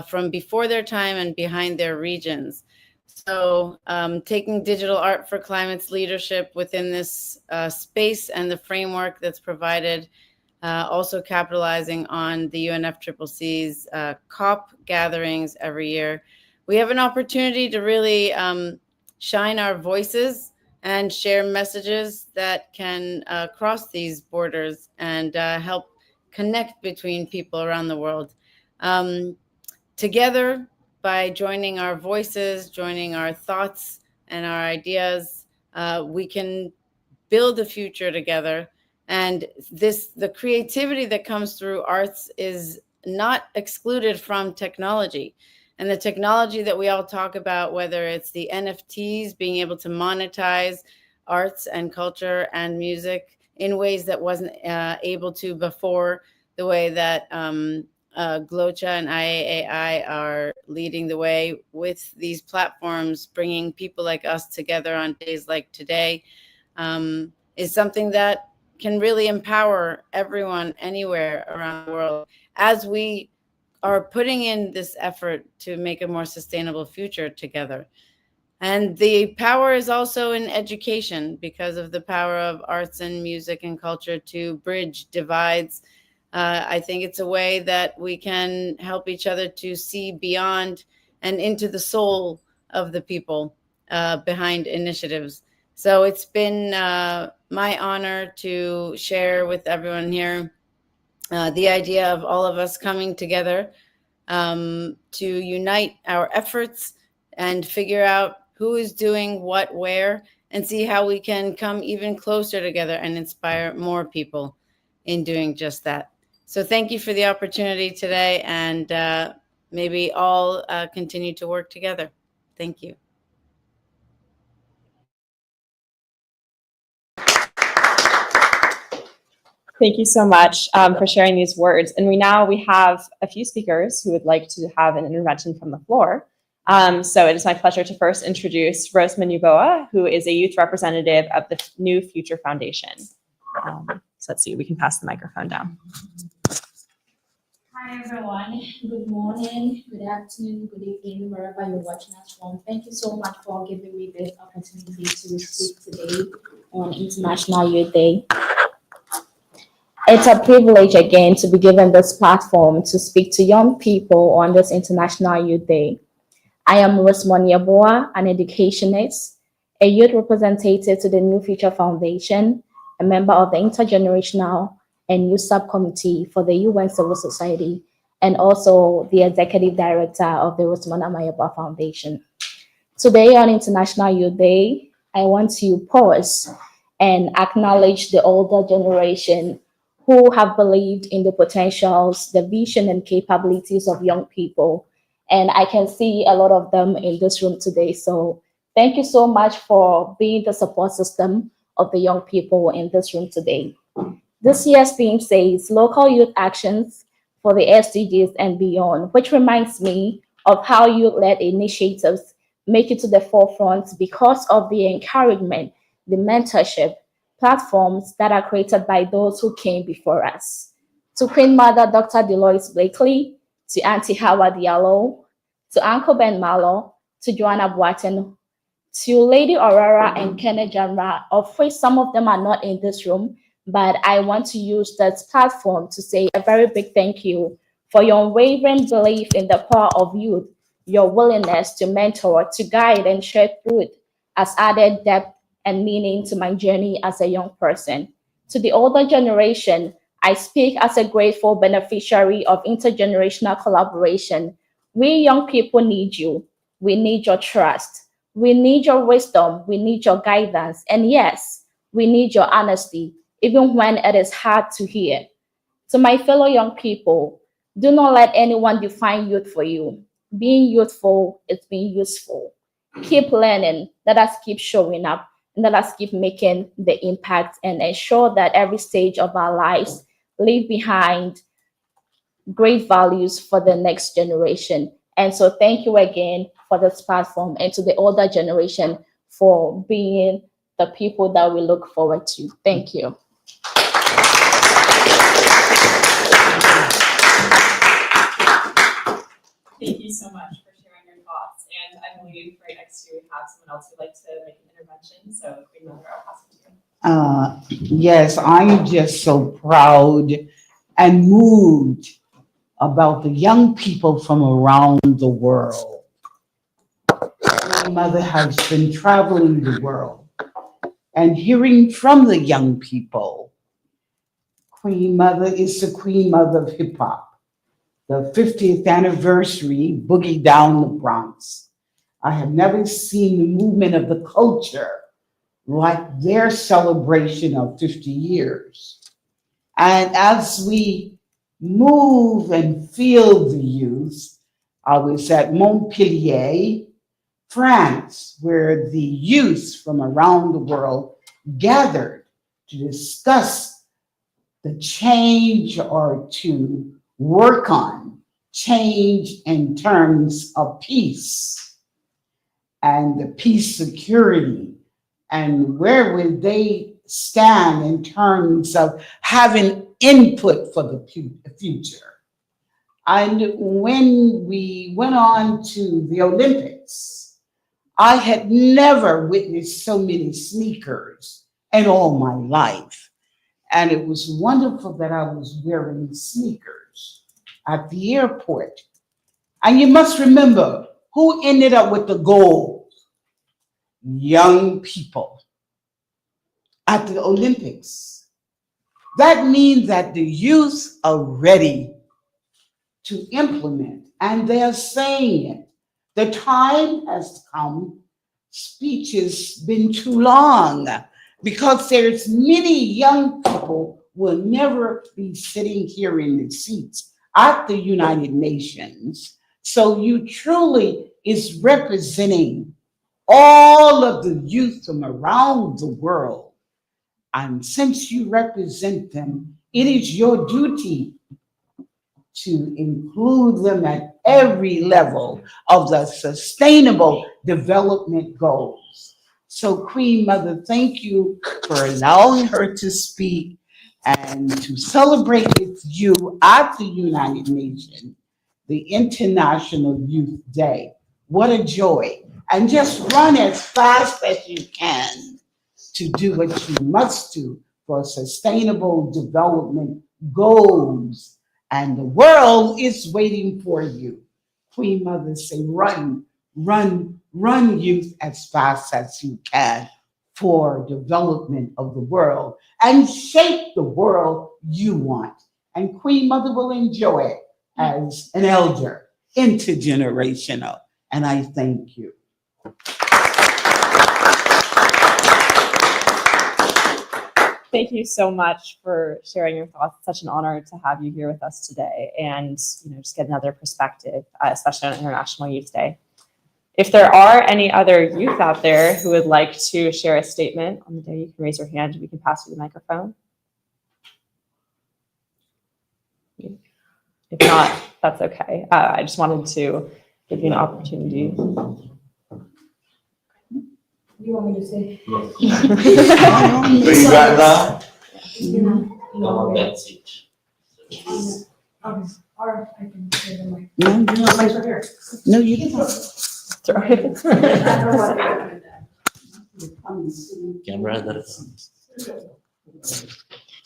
from before their time and behind their regions. So taking digital art for climate's leadership within this space and the framework that's provided, also capitalizing on the UNFCCC's COP gatherings every year, we have an opportunity to really shine our voices and share messages that can cross these borders and help connect between people around the world. Together, by joining our voices, joining our thoughts and our ideas, we can build a future together. And the creativity that comes through arts is not excluded from technology. And the technology that we all talk about, whether it's the NFTs, being able to monetize arts and culture and music in ways that wasn't able to before, the way that GloCha and IAAI are leading the way with these platforms, bringing people like us together on days like today, is something that can really empower everyone anywhere around the world as we are putting in this effort to make a more sustainable future together. And the power is also in education because of the power of arts and music and culture to bridge divides. I think it's a way that we can help each other to see beyond and into the soul of the people behind initiatives. So it's been my honor to share with everyone here the idea of all of us coming together to unite our efforts and figure out who is doing what where, and see how we can come even closer together and inspire more people in doing just that. So thank you for the opportunity today, and maybe all continue to work together. Thank you. Thank you so much for sharing these words. And we have a few speakers who would like to have an intervention from the floor. So it is my pleasure to first introduce Rosemary Nuboa, who is a youth representative of the New Future Foundation. So let's see, we can pass the microphone down. Hi, everyone. Good morning, good afternoon, good evening, wherever you're watching us from. Thank you so much for giving me this opportunity to speak today on International Youth Day. It's a privilege again to be given this platform to speak to young people on this International Youth Day. I am Rosemary Nuboa, an educationist, a youth representative to the New Future Foundation, a member of the Intergenerational and Youth Subcommittee for the UN Civil Society, and also the Executive Director of the Rosemary Nuboa Foundation. Today on International Youth Day, I want to pause and acknowledge the older generation who have believed in the potentials, the vision and capabilities of young people. And I can see a lot of them in this room today. So thank you so much for being the support system of the young people in this room today. This year's theme says local youth actions for the SDGs and beyond, which reminds me of how youth-led initiatives make it to the forefront because of the encouragement, the mentorship, platforms that are created by those who came before us. To Queen Mother Dr. Deloise Blakely, to Auntie Hawa Diallo, to Uncle Ben Malo, to Joanna Boateng, to Lady Aurora and Kenneth Janra, of which some of them are not in this room, but I want to use this platform to say a very big thank you for your unwavering belief in the power of youth, your willingness to mentor, to guide and share truth has added depth and meaning to my journey as a young person. To the older generation, I speak as a grateful beneficiary of intergenerational collaboration. We young people need you. We need your trust. We need your wisdom. We need your guidance. And yes, we need your honesty, even when it is hard to hear. To my fellow young people, do not let anyone define youth for you. Being youthful is being useful. Keep learning, let us keep showing up, and let us keep making the impact and ensure that every stage of our lives leave behind great values for the next generation. And so thank you again for this platform, and to the older generation for being the people that we look forward to. Thank you. Thank you so much for sharing your thoughts. And I believe right next to you we have someone else who'd like to make an intervention. So Queen Mother, I'll pass it to you. Yes, I'm just so proud and moved about the young people from around the world. My mother has been traveling the world and hearing from the young people. Queen Mother is the Queen Mother of hip hop. The 50th anniversary, Boogie Down the Bronx. I have never seen the movement of the culture like their celebration of 50 years. And as we move and feel the youth, I was at Montpellier, France, where the youth from around the world gathered to discuss the change or to work on change in terms of peace and the peace security, and where would they stand in terms of having input for the future. And when we went on to the Olympics, I had never witnessed so many sneakers in all my life. And it was wonderful that I was wearing sneakers at the airport. And you must remember who ended up with the gold. Young people at the Olympics. That means that the youth are ready to implement, and they're saying it. The time has come. Speech has been too long because there's many young people will never be sitting here in the seats at the United Nations. So you truly is representing all of the youth from around the world. And since you represent them, it is your duty to include them at every level of the sustainable development goals. So Queen Mother, thank you for allowing her to speak and to celebrate with you at the United Nations, the International Youth Day. What a joy. And just run as fast as you can to do what you must do for sustainable development goals. And the world is waiting for you. Queen Mother say, run, run, run, youth, as fast as you can for development of the world and shape the world you want. And Queen Mother will enjoy it as an elder, intergenerational. And I thank you. Thank you so much for sharing your thoughts. It's such an honor to have you here with us today and just get another perspective, especially on International Youth Day. If there are any other youth out there who would like to share a statement on the day, you can raise your hand and we can pass you the microphone. If not, that's okay. I just wanted to give you an opportunity. You want me to say? Or I can say the mic. No, you don't. So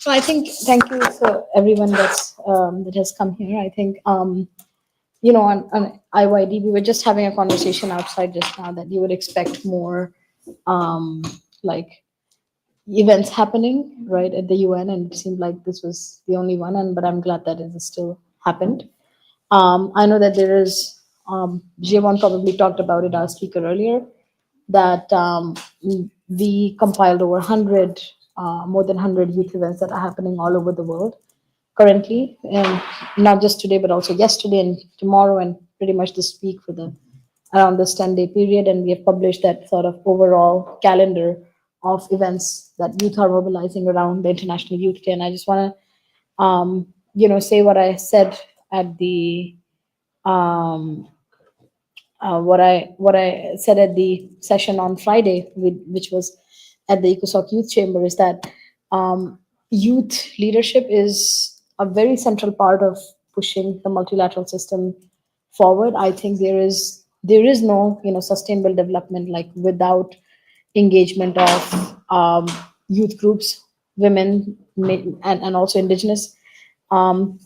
I think, thank you for everyone that has come here. I think, on IYD, we were just having a conversation outside just now that you would expect more events happening, right, at the UN, and it seemed like this was the only one, but I'm glad that it still happened. I know that there is, Jevon probably talked about it, our speaker earlier, that we compiled over 100, more than 100 youth events that are happening all over the world. currently, and not just today, but also yesterday and tomorrow and pretty much this week for the around this 10-day period. And we have published that sort of overall calendar of events that youth are mobilizing around the International Youth Day. And I just want to, say what I said at the what I said at the session on Friday, which was at the ECOSOC Youth Chamber, is that youth leadership is a very central part of pushing the multilateral system forward. I think there is no sustainable development like without engagement of youth groups, women, and also indigenous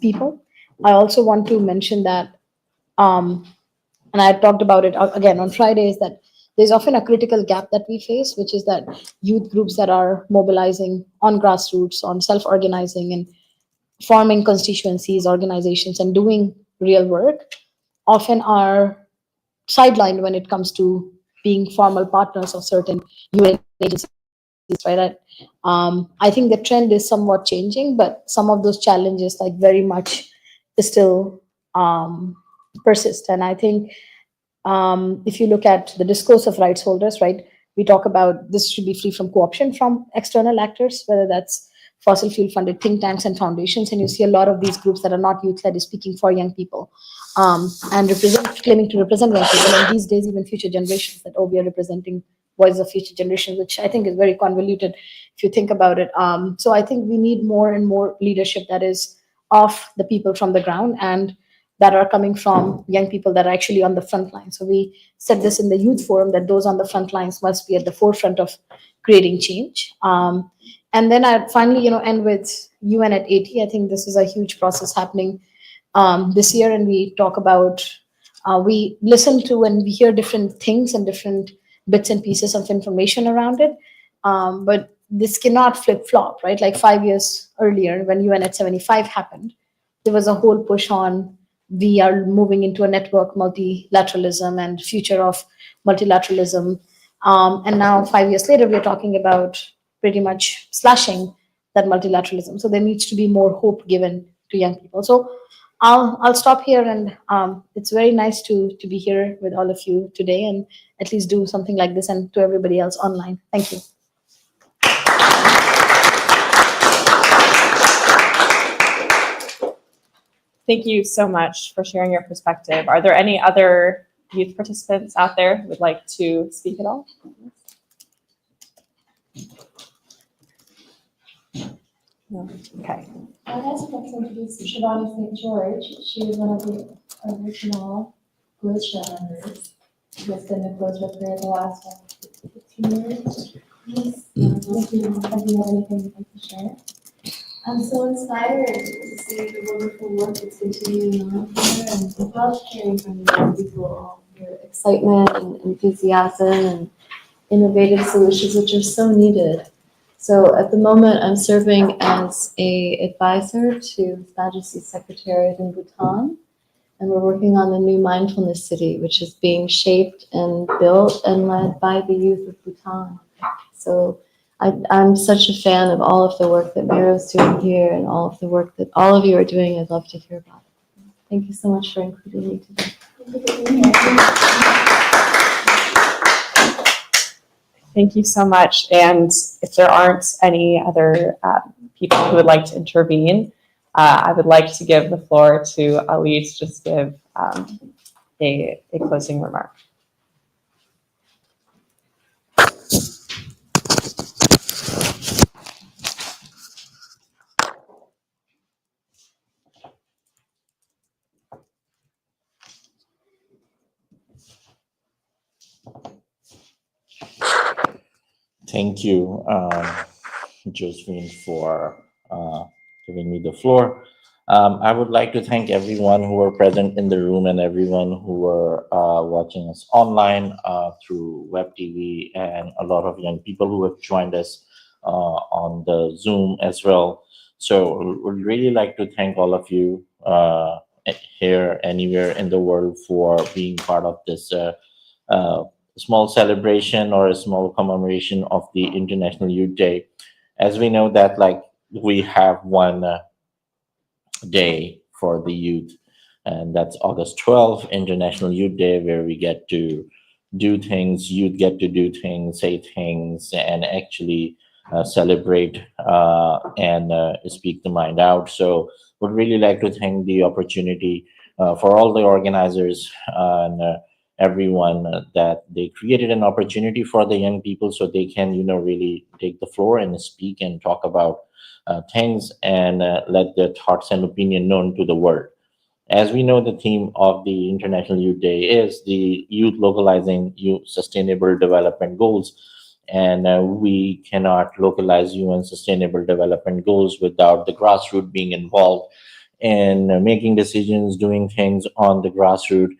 people. I also want to mention that, and I talked about it again on Friday, is that there's often a critical gap that we face, which is that youth groups that are mobilizing on grassroots, on self-organizing and forming constituencies, organizations, and doing real work often are sidelined when it comes to being formal partners of certain UN agencies, right? I think the trend is somewhat changing, but some of those challenges like very much still persist. And I think if you look at the discourse of rights holders, right, we talk about this should be free from co-option from external actors, whether that's fossil fuel funded think tanks and foundations. And you see a lot of these groups that are not youth-led is speaking for young people and claiming to represent young people. And these days, even future generations, that, oh, we are representing voices of future generations, which I think is very convoluted if you think about it. So I think we need more and more leadership that is of the people from the ground and that are coming from young people that are actually on the front line. So we said this in the youth forum, that those on the front lines must be at the forefront of creating change. And then I finally, end with UN at 80. I think this is a huge process happening this year. And we talk about, we listen to and we hear different things and different bits and pieces of information around it. But this cannot flip-flop, right? Like 5 years earlier, when UN at 75 happened, there was a whole push on we are moving into a network multilateralism and future of multilateralism. And now 5 years later, we're talking about pretty much slashing that multilateralism. So there needs to be more hope given to young people. So I'll stop here, and it's very nice to be here with all of you today and at least do something like this, and to everybody else online. Thank you. Thank you so much for sharing your perspective. Are there any other youth participants out there who would like to speak at all? No. Okay. I'd also like to introduce Shivani St. George. She is one of the original GloCha members. She has been the GloCha for the last 15 years. Yes. If you have anything you'd like to share. I'm so inspired to see the wonderful work that's continuing on here, and I love hearing from the young people all your excitement and enthusiasm and innovative solutions, which are so needed. So at the moment, I'm serving as an advisor to His Majesty's Secretariat in Bhutan, and we're working on the new mindfulness city, which is being shaped and built and led by the youth of Bhutan. So I'm such a fan of all of the work that Miro's doing here and all of the work that all of you are doing. I'd love to hear about it. Thank you so much for including me today. Thank you so much. And if there aren't any other people who would like to intervene, I would like to give the floor to Ali to just give a closing remark. Thank you, Josephine, for giving me the floor. I would like to thank everyone who were present in the room and everyone who were watching us online through web TV, and a lot of young people who have joined us on the Zoom as well. So we'd really like to thank all of you here, anywhere in the world, for being part of this small celebration or a small commemoration of the International Youth Day. As we know that, like, we have one day for the youth, and that's August 12th, International Youth Day, where we get to do things, youth get to do things, say things, and actually celebrate and speak the mind out. So would really like to thank the opportunity for all the organizers and everyone that they created an opportunity for the young people so they can, really take the floor and speak and talk about things and let their thoughts and opinion known to the world. As we know, the theme of the International Youth Day is the youth localizing youth sustainable development goals. And we cannot localize UN sustainable development goals without the grassroots being involved in making decisions, doing things on the grassroots.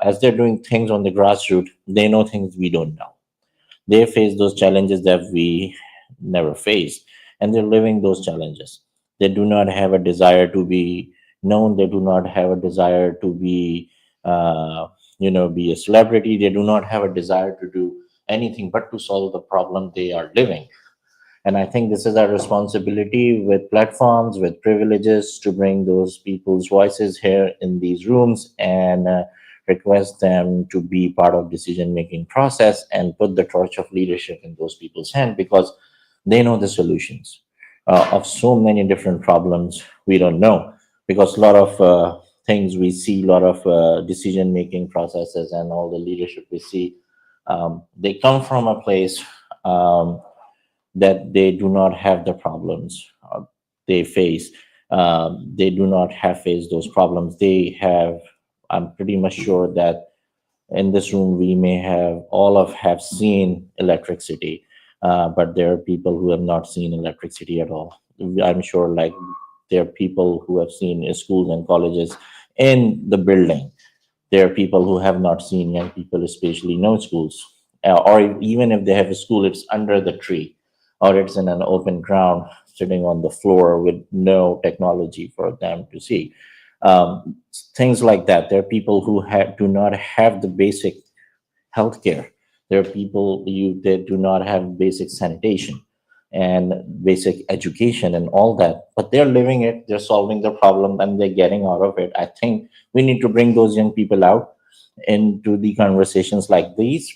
As they're doing things on the grassroots, they know things we don't know. They face those challenges that we never faced, and they're living those challenges. They do not have a desire to be known. They do not have a desire to be, be a celebrity. They do not have a desire to do anything but to solve the problem they are living. And I think this is our responsibility with platforms, with privileges, to bring those people's voices here in these rooms and request them to be part of decision-making process and put the torch of leadership in those people's hand, because they know the solutions of so many different problems we don't know. Because a lot of things we see, a lot of decision-making processes and all the leadership we see, they come from a place that they do not have the problems they face. They do not have faced those problems. They have, I'm pretty much sure that in this room we may have all of have seen electricity, but there are people who have not seen electricity at all. I'm sure like there are people who have seen schools and colleges in the building. There are people who have not seen, young people especially, no schools, or even if they have a school, it's under the tree or it's in an open ground sitting on the floor with no technology for them to see. Things like that. There are people who do not have the basic healthcare. There are people that do not have basic sanitation and basic education and all that, but they're living it, they're solving the problem, and they're getting out of it. I think we need to bring those young people out into the conversations like these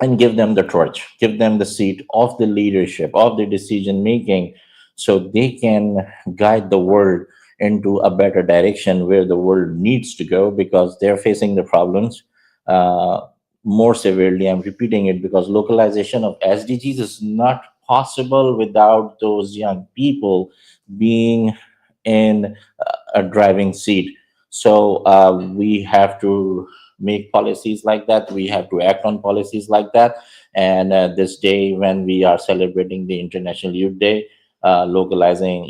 and give them the torch, give them the seat of the leadership, of the decision making, so they can guide the world into a better direction where the world needs to go, because they're facing the problems more severely. I'm repeating it because localization of SDGs is not possible without those young people being in a driving seat. So we have to make policies like that. We have to act on policies like that. And this day, when we are celebrating the International Youth Day, localizing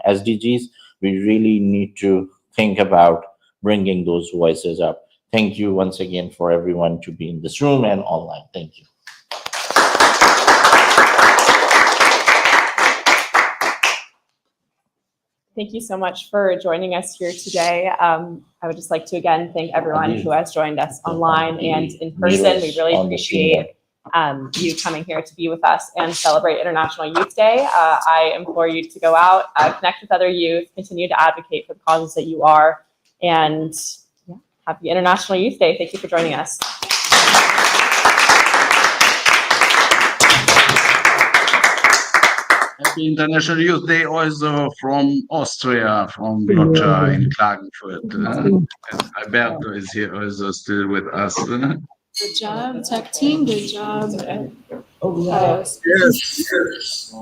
SDGs, we really need to think about bringing those voices up. Thank you once again for everyone to be in this room and online. Thank you. Thank you so much for joining us here today. I would just like to again thank everyone who has joined us online and in person. We really appreciate you coming here to be with us and celebrate International Youth Day. I implore you to go out, connect with other youth, continue to advocate for the causes that you are, and happy International Youth Day. Thank you for joining us. Happy International Youth Day also from Austria, from GloCha in Klagenfurt. And Alberto is here also still with us. Good job, tech team. Good job. Yes.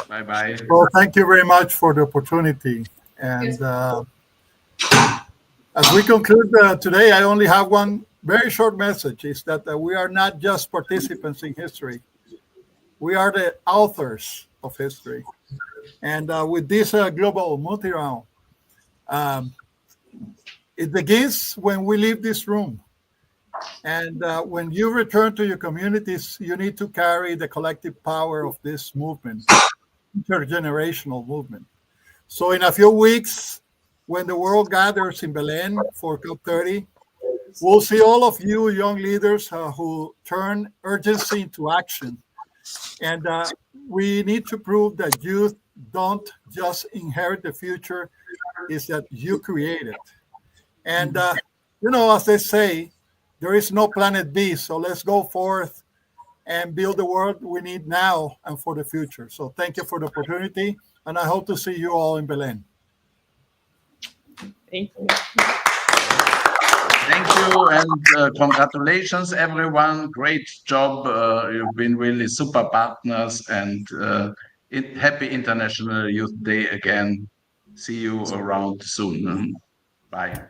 Bye-bye. Well, thank you very much for the opportunity. And as we conclude today, I only have one very short message, is that we are not just participants in history. We are the authors of history. And with this global Mutirão, it begins when we leave this room. And when you return to your communities, you need to carry the collective power of this movement, intergenerational movement. So in a few weeks, when the world gathers in Belém for COP30, we'll see all of you young leaders who turn urgency into action. And we need to prove that youth don't just inherit the future, is that you create it. And, as they say, there is no planet B. So let's go forth and build the world we need now and for the future. So thank you for the opportunity. And I hope to see you all in Belen. Thank you. Thank you and congratulations, everyone. Great job. You've been really super partners and happy International Youth Day again. See you around soon. Bye.